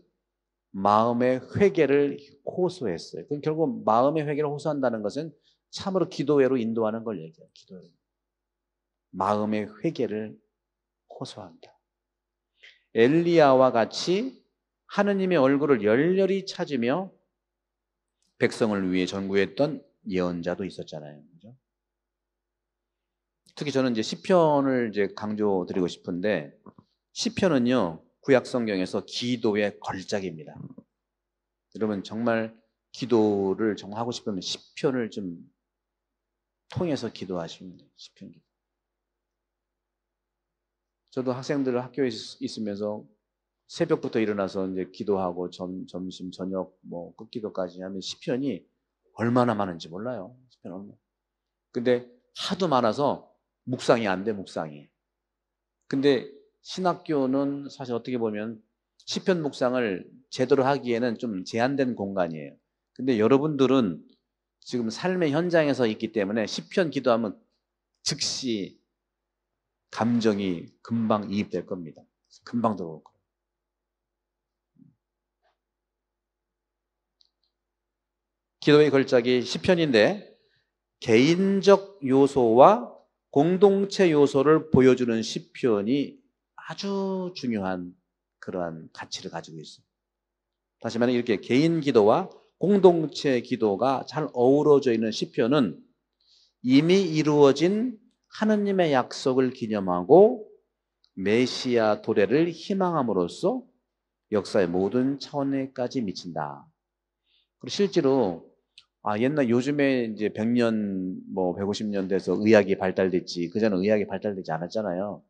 마음의 회개를 호소했어요. 그럼 결국 마음의 회개를 호소한다는 것은 참으로 기도회로 인도하는 걸 얘기해요. 기도회로. 마음의 회개를 호소한다. 엘리야와 같이 하느님의 얼굴을 열렬히 찾으며 백성을 위해 전구했던 예언자도 있었잖아요. 그죠? 특히 저는 이제 시편을 이제 강조드리고 싶은데, 시편은요, 구약 성경에서 기도의 걸작입니다. 여러분 정말 기도를 정말 하고 싶으면 시편을 좀 통해서 기도하시면 돼요. 시편 기도. 저도 학생들 학교에 있으면서 새벽부터 일어나서 이제 기도하고 점심, 저녁 뭐 끝기도까지 하면 시편이 얼마나 많은지 몰라요. 시편 얼마. 근데 하도 많아서 묵상이 안 돼, 묵상이. 근데 신학교는 사실 어떻게 보면 시편 묵상을 제대로 하기에는 좀 제한된 공간이에요. 근데 여러분들은 지금 삶의 현장에서 있기 때문에 시편 기도하면 즉시 감정이 금방 이입될 겁니다. 금방 들어올 거예요. 기도의 걸작이 시편인데, 개인적 요소와 공동체 요소를 보여주는 시편이 아주 중요한 그러한 가치를 가지고 있어요. 다시 말해 이렇게 개인 기도와 공동체 기도가 잘 어우러져 있는 시편은 이미 이루어진 하느님의 약속을 기념하고 메시아 도래를 희망함으로써 역사의 모든 차원에까지 미친다. 그리고 실제로 요즘에 이제 100년, 뭐 150년 돼서 의학이 발달됐지, 그전에 의학이 발달되지 않았잖아요.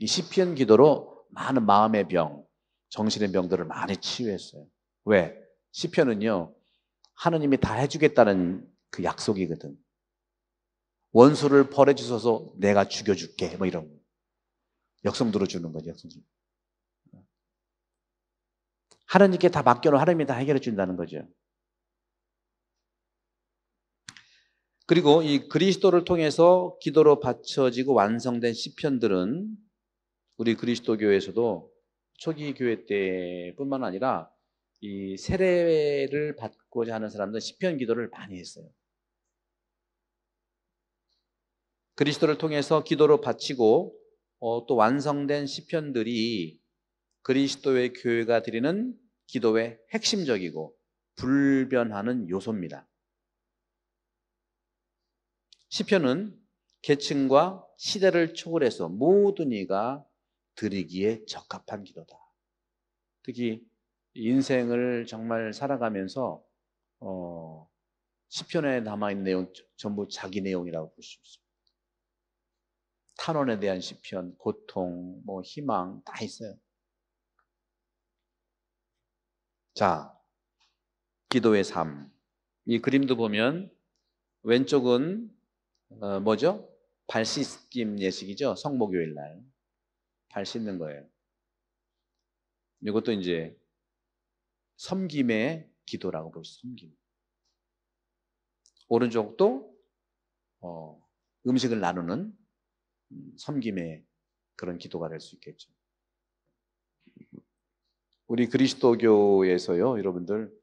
이 시편 기도로 많은 마음의 병, 정신의 병들을 많이 치유했어요. 왜? 시편은요, 하느님이 다 해주겠다는 그 약속이거든. 원수를 벌해 주셔서 내가 죽여줄게, 뭐 이런 거. 역성 들어주는 거죠, 역성. 하느님께 다 맡겨놓으면 하느님이 다 해결해 준다는 거죠. 그리고 이 그리스도를 통해서 기도로 받쳐지고 완성된 시편들은 우리 그리스도교에서도 초기 교회 때뿐만 아니라 이 세례를 받고자 하는 사람들은 시편 기도를 많이 했어요. 그리스도를 통해서 기도로 바치고 또 완성된 시편들이 그리스도의 교회가 드리는 기도의 핵심적이고 불변하는 요소입니다. 시편은 계층과 시대를 초월해서 모든 이가 드리기에 적합한 기도다. 특히 인생을 정말 살아가면서 시편에 남아있는 내용 전부 자기 내용이라고 볼 수 있습니다. 탄원에 대한 시편, 고통, 희망 다 있어요. 자, 기도의 삶. 이 그림도 보면 왼쪽은 뭐죠? 발 씻김 예식이죠. 성목요일 날 발 씻는 거예요. 이것도 이제 섬김의 기도라고 볼 수 있어요. 섬김. 오른쪽도 음식을 나누는 섬김의 그런 기도가 될 수 있겠죠. 우리 그리스도교에서요, 여러분들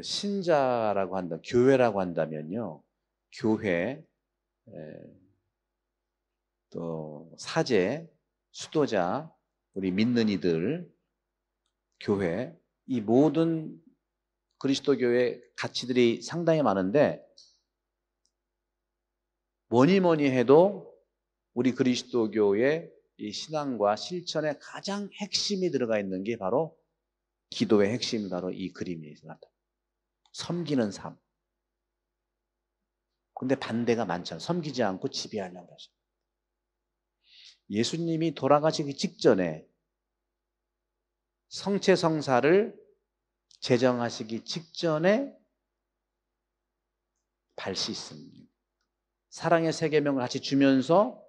신자라고 한다, 교회라고 한다면요, 교회, 또 사제, 수도자, 우리 믿는 이들, 교회, 이 모든 그리스도교의 가치들이 상당히 많은데 뭐니 해도 우리 그리스도교의 이 신앙과 실천의 가장 핵심이 들어가 있는 게 바로 기도의 핵심이 바로 이 그림에 나타납니다. 섬기는 삶. 근데 반대가 많잖아요. 섬기지 않고 지배하려고 하죠. 예수님이 돌아가시기 직전에 성체성사를 제정하시기 직전에 발 씻습니다. 사랑의 세 계명을 같이 주면서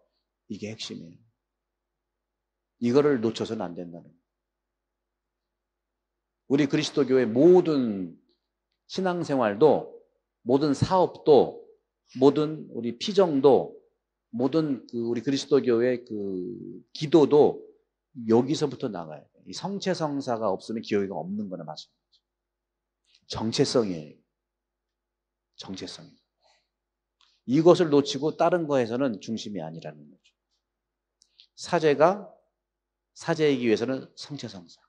이게 핵심이에요. 이거를 놓쳐서는 안 된다는 거예요. 우리 그리스도교의 모든 신앙생활도, 모든 사업도, 모든 우리 피정도, 모든 우리 그리스도교의 기도도 여기서부터 나가요. 이 성체성사가 없으면 기도가 없는 거나 마찬가지죠. 정체성이에요. 정체성이에요. 이것을 놓치고 다른 거에서는 중심이 아니라는 거죠. 사제가 사제이기 위해서는 성체성사.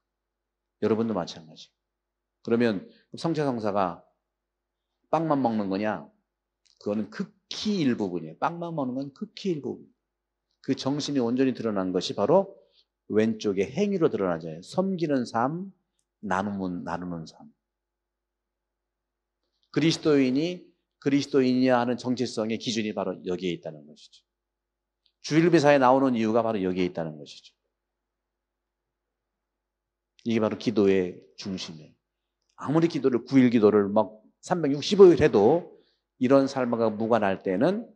여러분도 마찬가지. 그러면 성체성사가 빵만 먹는 거냐? 그거는 극히 일부분이에요. 빵만 먹는 건 극히 일부분. 그 정신이 온전히 드러난 것이 바로 왼쪽의 행위로 드러나잖아요. 섬기는 삶, 나누는 삶. 그리스도인이야 하는 정체성의 기준이 바로 여기에 있다는 것이죠. 주일배사에 나오는 이유가 바로 여기에 있다는 것이죠. 이게 바로 기도의 중심이에요. 아무리 기도를 9일 기도를 막 365일 해도 이런 삶과 무관할 때는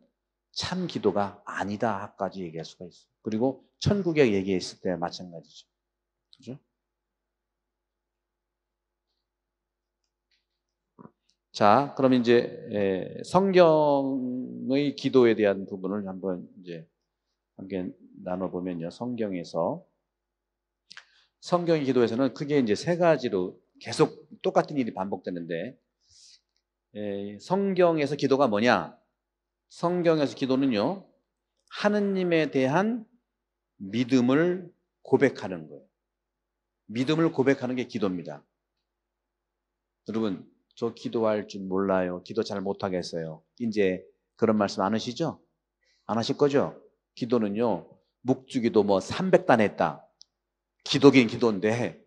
참 기도가 아니다까지 얘기할 수가 있어요. 그리고 천국에 얘기했을 때 마찬가지죠. 그죠? 자, 그럼 이제 성경의 기도에 대한 부분을 한번 이제 함께 나눠보면요. 성경의 기도에서는 크게 이제 세 가지로 계속 똑같은 일이 반복되는데, 성경에서 기도가 뭐냐? 성경에서 기도는요, 하느님에 대한 믿음을 고백하는 거예요. 믿음을 고백하는 게 기도입니다. 여러분, 저 기도할 줄 몰라요. 기도 잘 못하겠어요. 이제 그런 말씀 안 하시죠? 안 하실 거죠? 기도는요, 묵주기도 300단 했다. 기도긴 기도인데,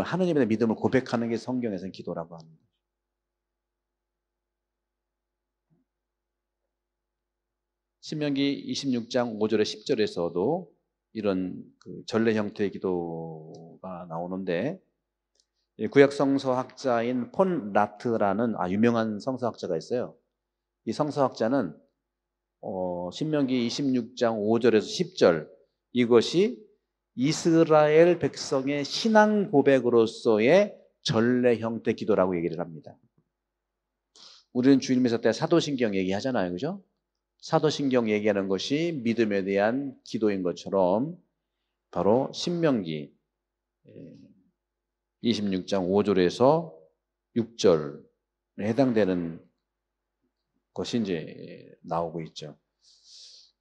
하느님에 대한 믿음을 고백하는 게 성경에서는 기도라고 하는 거예요. 신명기 26장 5절에 10절에서도 이런 전례 형태의 기도가 나오는데, 구약 성서학자인 폰 라트라는 유명한 성서학자가 있어요. 이 성서학자는 신명기 26장 5절에서 10절, 이것이 이스라엘 백성의 신앙 고백으로서의 전례 형태 기도라고 얘기를 합니다. 우리는 주일미사 때 사도신경 얘기하잖아요. 그죠? 사도신경 얘기하는 것이 믿음에 대한 기도인 것처럼 바로 신명기 26장 5절에서 6절에 해당되는 것이 이제 나오고 있죠.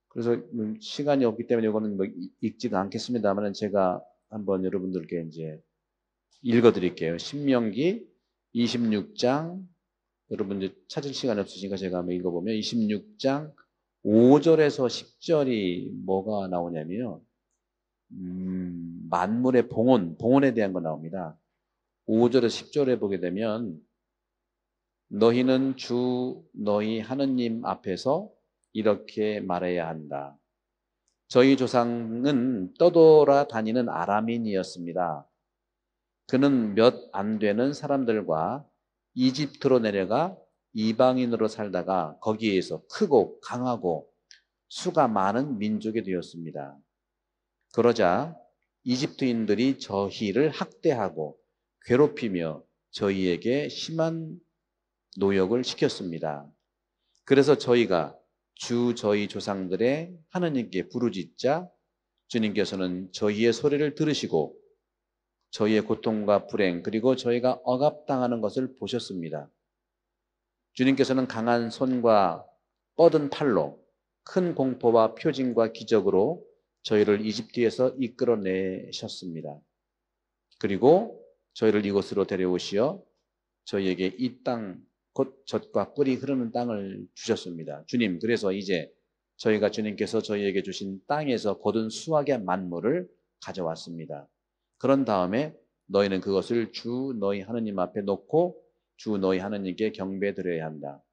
그래서 시간이 없기 때문에 이거는 읽지가 않겠습니다만 제가 한번 여러분들께 이제 읽어드릴게요. 신명기 26장, 여러분 이제 찾을 시간이 없으시니까 제가 한번 읽어보면 26장 5절에서 10절이 뭐가 나오냐면요. 만물의 봉헌에 대한 거 나옵니다. 5절에서 10절에 보게 되면 너희는 주 너희 하느님 앞에서 이렇게 말해야 한다. 저희 조상은 떠돌아 다니는 아람인이었습니다. 그는 몇 안 되는 사람들과 이집트로 내려가 이방인으로 살다가 거기에서 크고 강하고 수가 많은 민족이 되었습니다. 그러자 이집트인들이 저희를 학대하고 괴롭히며 저희에게 심한 노역을 시켰습니다. 그래서 저희가 저희 조상들의 하느님께 부르짖자 주님께서는 저희의 소리를 들으시고 저희의 고통과 불행 그리고 저희가 억압당하는 것을 보셨습니다. 주님께서는 강한 손과 뻗은 팔로 큰 공포와 표징과 기적으로 저희를 이집트에서 이끌어내셨습니다. 그리고 저희를 이곳으로 데려오시어 저희에게 이 땅, 곧 젖과 꿀이 흐르는 땅을 주셨습니다. 주님, 그래서 이제 저희가 주님께서 저희에게 주신 땅에서 거둔 수확의 만물을 가져왔습니다. 그런 다음에 너희는 그것을 주 너희 하느님 앞에 놓고 주 너희 하느님께 경배드려야 한다.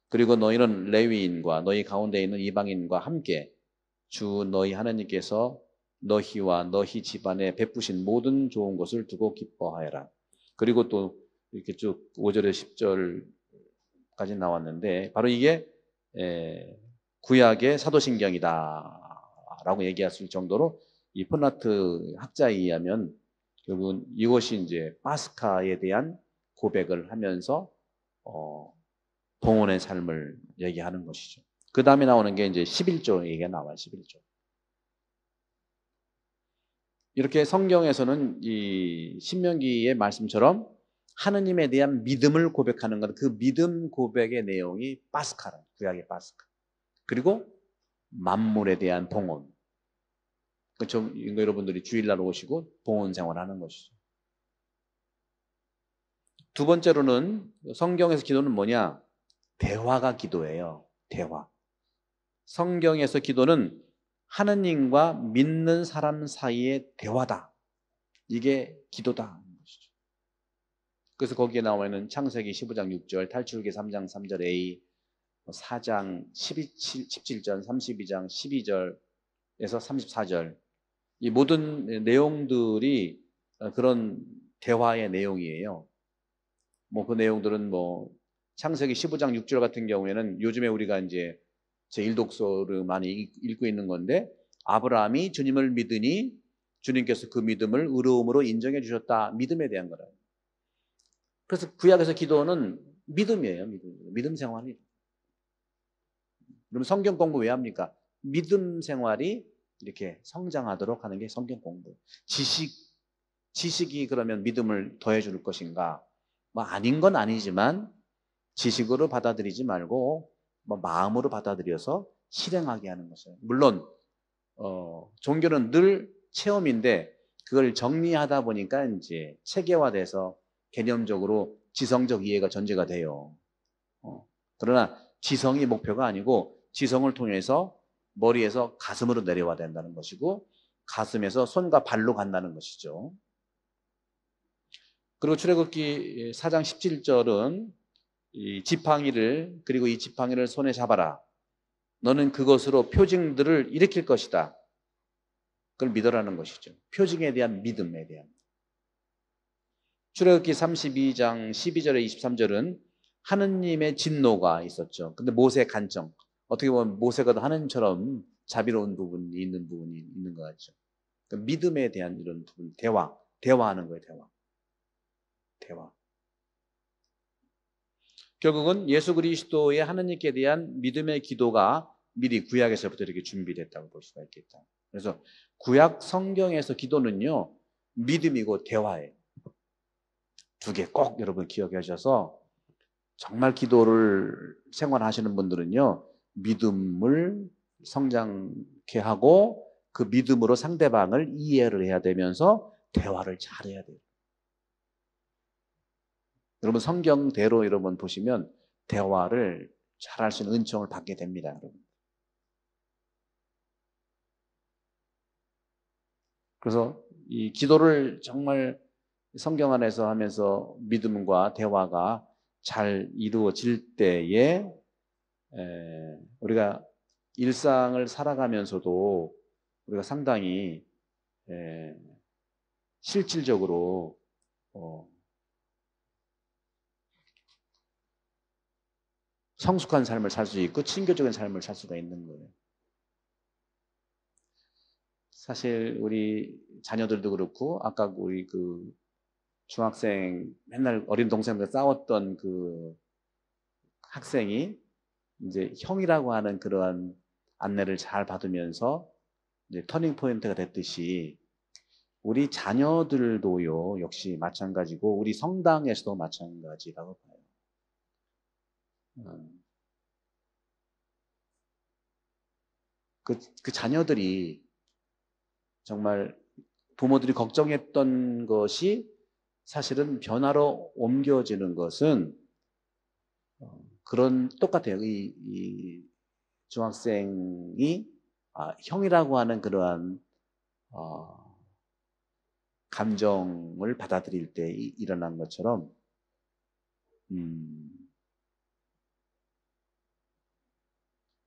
그리고 너희는 레위인과 너희 가운데 있는 이방인과 함께 주 너희 하느님께서 너희와 너희 집안에 베푸신 모든 좋은 것을 두고 기뻐하여라. 그리고 또 이렇게 쭉 5절에 10절까지 나왔는데 바로 이게 구약의 사도신경이다 라고 얘기할 수 있을 정도로 이 폰라트 학자에 의하면 결국은 이것이 이제 파스카에 대한 고백을 하면서 봉헌의 삶을 얘기하는 것이죠. 그 다음에 나오는 게 이제 11조 얘기가 나와요. 11조. 이렇게 성경에서는 이 신명기의 말씀처럼 하느님에 대한 믿음을 고백하는 것, 그 믿음 고백의 내용이 파스카라, 구약의 파스카. 그리고 만물에 대한 봉헌. 그렇죠? 여러분들이 주일날 오시고 봉헌 생활하는 것이죠. 두 번째로는 성경에서 기도는 뭐냐? 대화가 기도예요. 대화. 성경에서 기도는 하느님과 믿는 사람 사이의 대화다. 이게 기도다. 그래서 거기에 나와 있는 창세기 15장 6절, 탈출기 3장 3절 A, 4장 17절, 32장 12절에서 34절 이 모든 내용들이 그런 대화의 내용이에요. 뭐 그 내용들은 뭐 창세기 15장 6절 같은 경우에는 요즘에 우리가 이제 제1독서를 많이 읽고 있는 건데 아브라함이 주님을 믿으니 주님께서 그 믿음을 의로움으로 인정해 주셨다. 믿음에 대한 거라. 그래서 구약에서 기도는 믿음이에요. 믿음 생활이. 그럼 성경 공부 왜 합니까? 믿음 생활이 이렇게 성장하도록 하는 게 성경 공부. 지식이 그러면 믿음을 더해 줄 것인가? 뭐 아닌 건 아니지만 지식으로 받아들이지 말고 뭐 마음으로 받아들여서 실행하게 하는 것이에요. 물론 종교는 늘 체험인데 그걸 정리하다 보니까 이제 체계화돼서 개념적으로 지성적 이해가 전제가 돼요. 그러나 지성이 목표가 아니고 지성을 통해서 머리에서 가슴으로 내려와야 된다는 것이고 가슴에서 손과 발로 간다는 것이죠. 그리고 출애굽기 4장 17절은 이 지팡이를 그리고 이 지팡이를 손에 잡아라. 너는 그것으로 표징들을 일으킬 것이다. 그걸 믿어라는 것이죠. 표징에 대한 믿음에 대한. 출애굽기 32장 12절에 23절은 하느님의 진노가 있었죠. 근데 모세의 간청. 어떻게 보면 모세가 하느님처럼 자비로운 부분이 있는 것 같죠. 그러니까 믿음에 대한 이런 부분, 대화하는 거예요, 대화. 결국은 예수 그리스도의 하느님께 대한 믿음의 기도가 미리 구약에서부터 이렇게 준비됐다고 볼 수가 있겠다. 그래서 구약 성경에서 기도는요, 믿음이고 대화예요. 두 개 꼭 여러분 기억해 주셔서 정말 기도를 생활하시는 분들은요, 믿음을 성장케 하고 그 믿음으로 상대방을 이해를 해야 되면서 대화를 잘해야 돼요. 여러분 성경대로 여러분 보시면 대화를 잘할 수 있는 은총을 받게 됩니다. 여러분. 그래서 이 기도를 정말 성경 안에서 하면서 믿음과 대화가 잘 이루어질 때에 우리가 일상을 살아가면서도 우리가 상당히 실질적으로 성숙한 삶을 살 수 있고 친교적인 삶을 살 수가 있는 거예요. 사실 우리 자녀들도 그렇고 아까 우리 그 중학생 맨날 어린 동생들 싸웠던 그 학생이 이제 형이라고 하는 그러한 안내를 잘 받으면서 이제 터닝 포인트가 됐듯이 우리 자녀들도요 역시 마찬가지고 우리 성당에서도 마찬가지라고 봐요. 그 자녀들이 정말 부모들이 걱정했던 것이 사실은 변화로 옮겨지는 것은 그런 똑같아요. 이 중학생이 형이라고 하는 그러한 감정을 받아들일 때 일어난 것처럼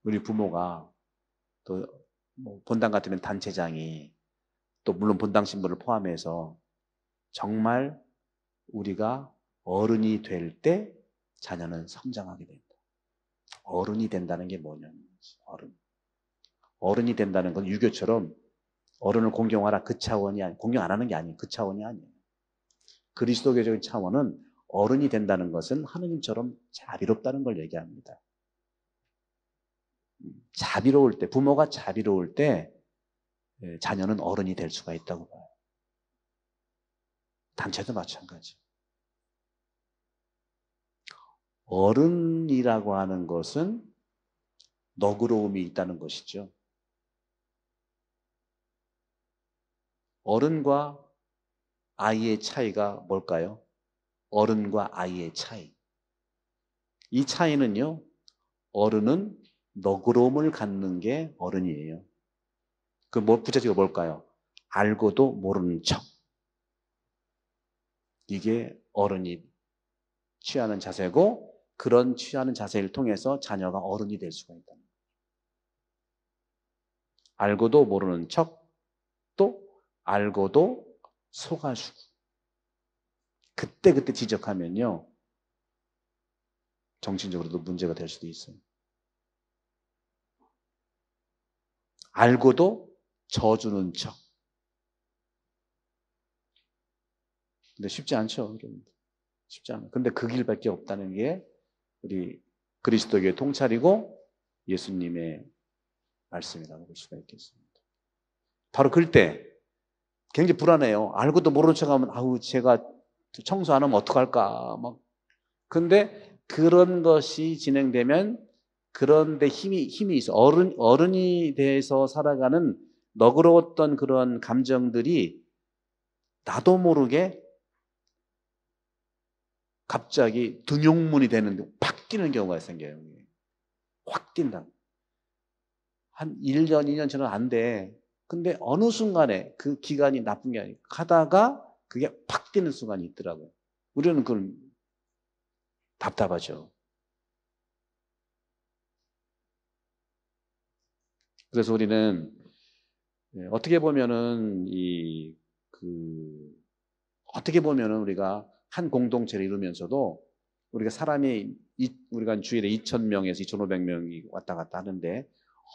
우리 부모가 또 뭐 본당 같으면 단체장이 또 물론 본당 신부를 포함해서 정말 우리가 어른이 될 때 자녀는 성장하게 된다. 어른이 된다는 게 뭐냐면 어른이 된다는 건 유교처럼 어른을 공경하라 그 차원이 아니 공경 안 하는 게 아니에요. 그 차원이 아니에요. 그리스도교적인 차원은 어른이 된다는 것은 하느님처럼 자비롭다는 걸 얘기합니다. 자비로울 때 부모가 자비로울 때 자녀는 어른이 될 수가 있다고 봐요. 단체도 마찬가지. 어른이라고 하는 것은 너그러움이 있다는 것이죠. 어른과 아이의 차이가 뭘까요? 어른과 아이의 차이. 이 차이는요, 어른은 너그러움을 갖는 게 어른이에요. 그 구체적으로 뭘까요? 알고도 모르는 척. 이게 어른이 취하는 자세고 그런 취하는 자세를 통해서 자녀가 어른이 될 수가 있다. 알고도 모르는 척, 또 알고도 속아주고. 그때 지적하면요. 정신적으로도 문제가 될 수도 있어요. 알고도 져주는 척. 근데 쉽지 않죠. 쉽지 않아요. 근데 그 길밖에 없다는 게 우리 그리스도교의 통찰이고 예수님의 말씀이라고 볼 수가 있겠습니다. 바로 그때 굉장히 불안해요. 알고도 모르는 척하면 아우 제가 청소 안 하면 어떡할까 막. 근데 그런 것이 진행되면 그런데 힘이 있어. 어른이 돼서 살아가는 너그러웠던 그런 감정들이 나도 모르게 갑자기 등용문이 되는데 팍 뛰는 경우가 생겨요. 확 뛴다. 한 1년, 2년 전은 안 돼. 근데 어느 순간에 그 기간이 나쁜 게 아니고 가다가 그게 팍 뛰는 순간이 있더라고요. 우리는 그걸 답답하죠. 그래서 우리는 어떻게 보면은 어떻게 보면은 우리가 한 공동체를 이루면서도 우리가 사람이 우리가 주일에 2,000명에서 2,500명이 왔다 갔다 하는데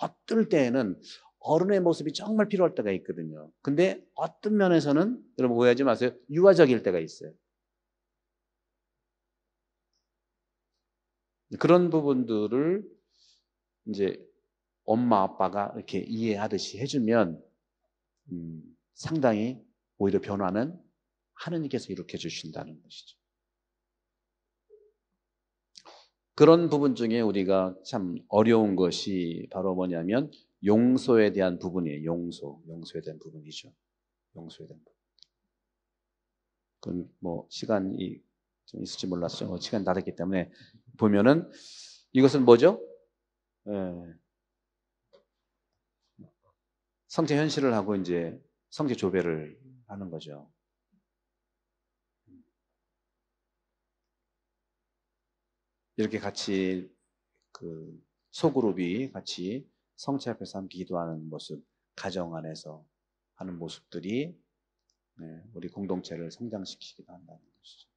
어떨 때에는 어른의 모습이 정말 필요할 때가 있거든요. 근데 어떤 면에서는 여러분 오해하지 마세요. 유아적일 때가 있어요. 그런 부분들을 이제 엄마 아빠가 이렇게 이해하듯이 해주면 상당히 오히려 변화는 하느님께서 이룩해 주신다는 것이죠. 그런 부분 중에 우리가 참 어려운 것이 바로 뭐냐면 용서에 대한 부분이에요. 용서에 대한 부분이죠. 용서에 대한 부분. 그건 뭐 시간이 좀 있을지 몰랐어요. 시간이 다 됐기 때문에 보면은 이것은 뭐죠? 성체 현실을 하고 이제 성체 조배를 하는 거죠. 이렇게 같이 그 소그룹이 같이 성체 앞에서 함께 기도하는 모습, 가정 안에서 하는 모습들이 우리 공동체를 성장시키기도 한다는 것이죠.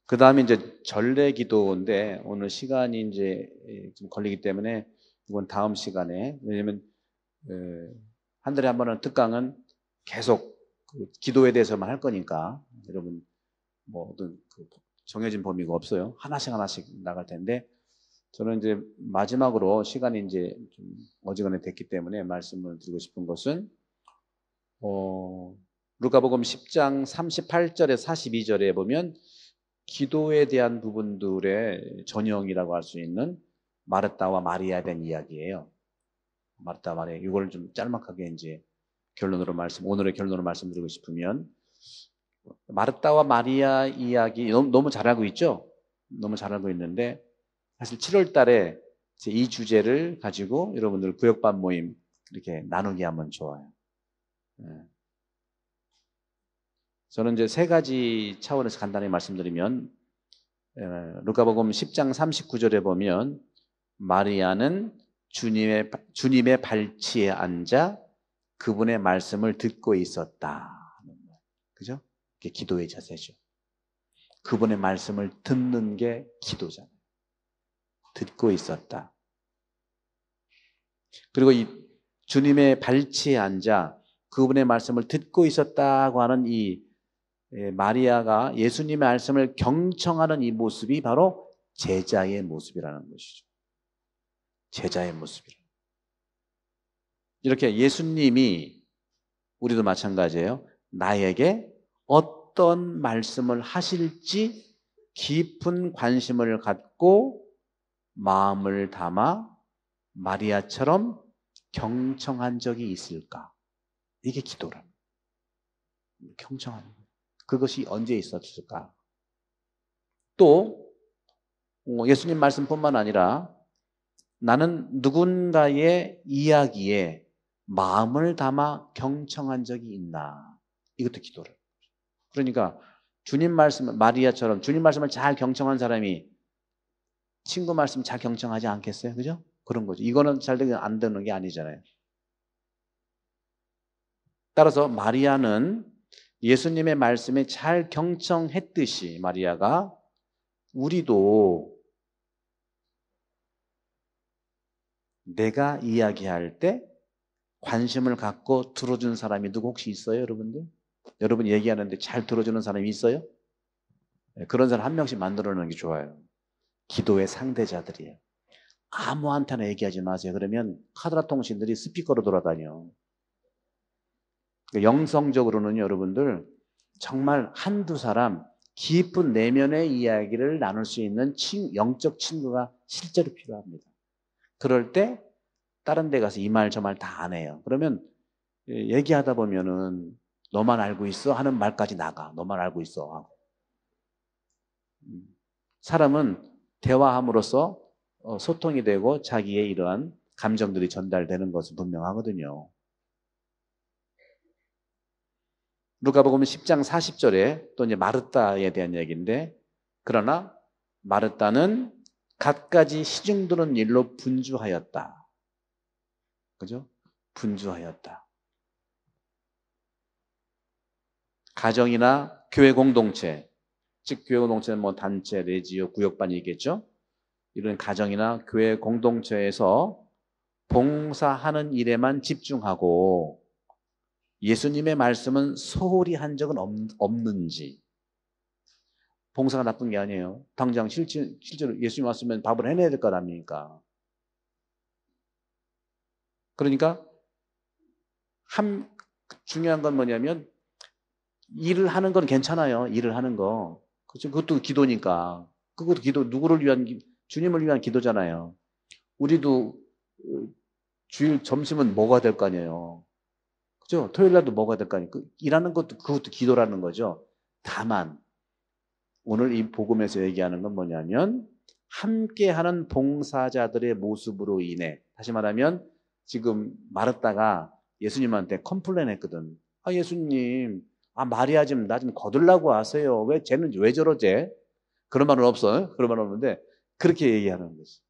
그 다음에 이제 전례 기도인데 오늘 시간이 이제 좀 걸리기 때문에 이건 다음 시간에, 왜냐면 한 달에 한 번은 특강은 계속 그 기도에 대해서만 할 거니까 여러분 뭐 어떤 그 정해진 범위가 없어요. 하나씩 나갈 텐데 저는 이제 마지막으로 시간이 이제 좀 어지간해 됐기 때문에 말씀을 드리고 싶은 것은 루카복음 10장 38절에 42절에 보면 기도에 대한 부분들의 전형이라고 할 수 있는 마르다와 마리아에 대한 이야기예요. 마르다, 마리아. 이걸 좀 짤막하게 이제 오늘의 결론으로 말씀드리고 싶으면, 마르다와 마리아 이야기 너무 잘 알고 있죠? 너무 잘 알고 있는데, 사실 7월 달에 이 주제를 가지고 여러분들 구역반 모임 이렇게 나누게 하면 좋아요. 저는 이제 세 가지 차원에서 간단히 말씀드리면, 루카복음 10장 39절에 보면 마리아는 주님의 발치에 앉아 그분의 말씀을 듣고 있었다. 그죠? 그게 기도의 자세죠. 그분의 말씀을 듣는 게 기도잖아요. 듣고 있었다. 그리고 이 주님의 발치에 앉아 그분의 말씀을 듣고 있었다고 하는 이 마리아가 예수님의 말씀을 경청하는 이 모습이 바로 제자의 모습이라는 것이죠. 제자의 모습이라. 이렇게 예수님이, 우리도 마찬가지예요. 나에게 어떤 말씀을 하실지 깊은 관심을 갖고 마음을 담아 마리아처럼 경청한 적이 있을까? 이게 기도랍니다. 경청하는 것. 그것이 언제 있었을까? 또 예수님 말씀뿐만 아니라 나는 누군가의 이야기에 마음을 담아 경청한 적이 있나? 이것도 기도를. 그러니까 주님 말씀, 마리아처럼 주님 말씀을 잘 경청한 사람이 친구 말씀 잘 경청하지 않겠어요? 그죠? 그런 거죠. 이거는 잘 되면 안 되는 게 아니잖아요. 따라서 마리아는 예수님의 말씀에 잘 경청했듯이 마리아가 우리도 내가 이야기할 때 관심을 갖고 들어주는 사람이 누구 혹시 있어요, 여러분들? 여러분 얘기하는데 잘 들어주는 사람이 있어요? 그런 사람 한 명씩 만들어내는 게 좋아요. 기도의 상대자들이에요. 아무한테나 얘기하지 마세요. 그러면 카드라 통신들이 스피커로 돌아다녀. 영성적으로는 여러분들 정말 한두 사람 깊은 내면의 이야기를 나눌 수 있는 영적 친구가 실제로 필요합니다. 그럴 때 다른 데 가서 이 말 저 말 다 안 해요. 그러면 얘기하다 보면은 너만 알고 있어 하는 말까지 나가. 너만 알고 있어 하고. 사람은 대화함으로써 소통이 되고 자기의 이러한 감정들이 전달되는 것은 분명하거든요. 누가복음 10장 40절에 또 이제 마르다에 대한 얘기인데, 그러나 마르다는 갖가지 시중드는 일로 분주하였다. 그죠? 분주하였다. 가정이나 교회 공동체, 즉 교회 공동체는 뭐 단체, 레지오, 구역반이겠죠? 이런 가정이나 교회 공동체에서 봉사하는 일에만 집중하고 예수님의 말씀은 소홀히 한 적은 없는지. 봉사가 나쁜 게 아니에요. 당장 실제로 예수님 왔으면 밥을 해내야 될 거 아닙니까? 그러니까 중요한 건 뭐냐면 일을 하는 건 괜찮아요. 일을 하는 거. 그렇죠? 그것도 기도니까. 그것도 기도, 누구를 위한, 주님을 위한 기도잖아요. 우리도 주일 점심은 먹어야 될 거 아니에요. 그죠? 토요일 날도 먹어야 될 거 아니에요. 일하는 것도, 그것도 기도라는 거죠. 다만 오늘 이 복음에서 얘기하는 건 뭐냐면 함께하는 봉사자들의 모습으로 인해, 다시 말하면 지금 마르다가 예수님한테 컴플레인 했거든. 아, 예수님, 마리아 좀 나 좀 거들라고 하세요. 왜 쟤는 왜 저러지? 그런 말은 없어. 그런 말은 없는데 그렇게 얘기하는 거지.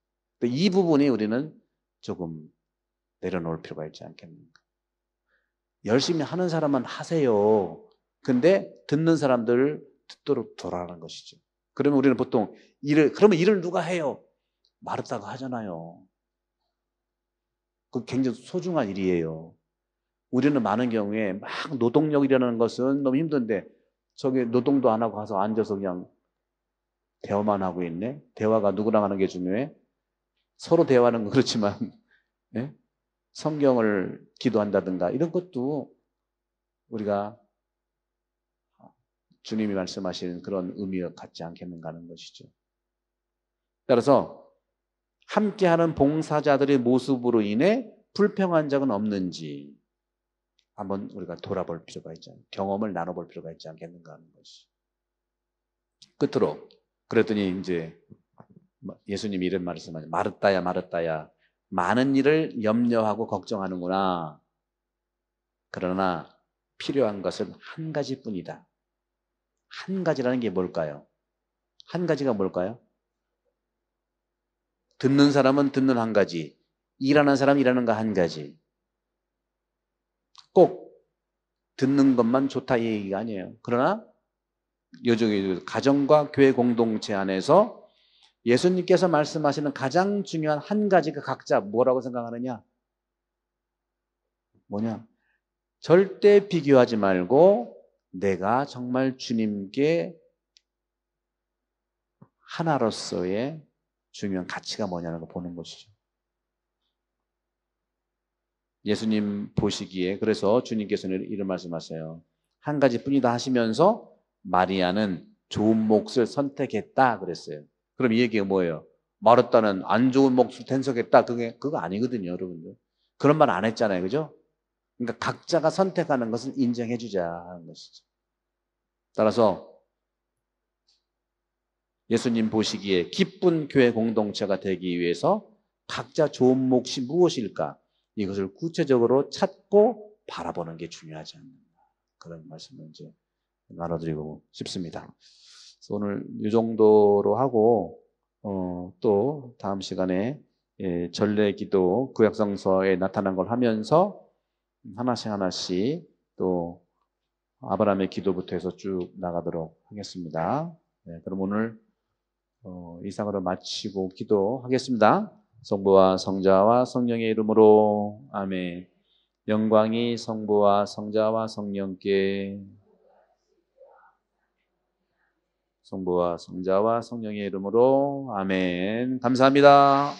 이 부분이 우리는 조금 내려놓을 필요가 있지 않겠는가. 열심히 하는 사람은 하세요. 근데 듣는 사람들 듣도록 돌아가는 것이죠. 그러면 우리는 보통 그러면 일을 누가 해요? 마르다가 하잖아요. 그 굉장히 소중한 일이에요. 우리는 많은 경우에 막 노동력이라는 것은 너무 힘든데 저기 노동도 안 하고 가서 앉아서 그냥 대화만 하고 있네. 대화가 누구랑 하는 게 중요해? 서로 대화하는 건 그렇지만 예? 성경을 기도한다든가 이런 것도 우리가 주님이 말씀하시는 그런 의미가 갖지 않겠는가 하는 것이죠. 따라서 함께하는 봉사자들의 모습으로 인해 불평한 적은 없는지 한번 우리가 돌아볼 필요가 있지 않, 경험을 나눠볼 필요가 있지 않겠는가 하는 것이. 끝으로 그랬더니 이제 예수님이 이런 말씀하죠. 마르다야 마르다야 많은 일을 염려하고 걱정하는구나. 그러나 필요한 것은 한 가지뿐이다. 한 가지라는 게 뭘까요? 한 가지가 뭘까요? 듣는 사람은 듣는 한 가지, 일하는 사람은 일하는 거 한 가지. 꼭 듣는 것만 좋다 이 얘기가 아니에요. 그러나 요즘 가정과 교회 공동체 안에서 예수님께서 말씀하시는 가장 중요한 한 가지가 각자 뭐라고 생각하느냐? 뭐냐? 절대 비교하지 말고 내가 정말 주님께 하나로서의 중요한 가치가 뭐냐는 걸 보는 것이죠. 예수님 보시기에 그래서 주님께서는 이런 말씀하세요. 한 가지뿐이다 하시면서 마리아는 좋은 몫을 선택했다 그랬어요. 그럼 이 얘기가 뭐예요? 마르다는 안 좋은 몫을 선택했다. 그거 아니거든요, 여러분들. 그런 말 안 했잖아요, 그죠? 그러니까 각자가 선택하는 것을 인정해 주자 하는 것이죠. 따라서 예수님 보시기에 기쁜 교회 공동체가 되기 위해서 각자 좋은 몫이 무엇일까? 이것을 구체적으로 찾고 바라보는 게 중요하지 않는가. 그런 말씀을 이제 나눠드리고 싶습니다. 그래서 오늘 이 정도로 하고 또 다음 시간에 전례 기도 구약성서에 나타난 걸 하면서 하나씩 하나씩 또 아브라함의 기도부터 해서 쭉 나가도록 하겠습니다. 네, 그럼 오늘 이상으로 마치고 기도하겠습니다. 성부와 성자와 성령의 이름으로 아멘. 영광이 성부와 성자와 성령께 성부와 성자와 성령의 이름으로 아멘. 감사합니다.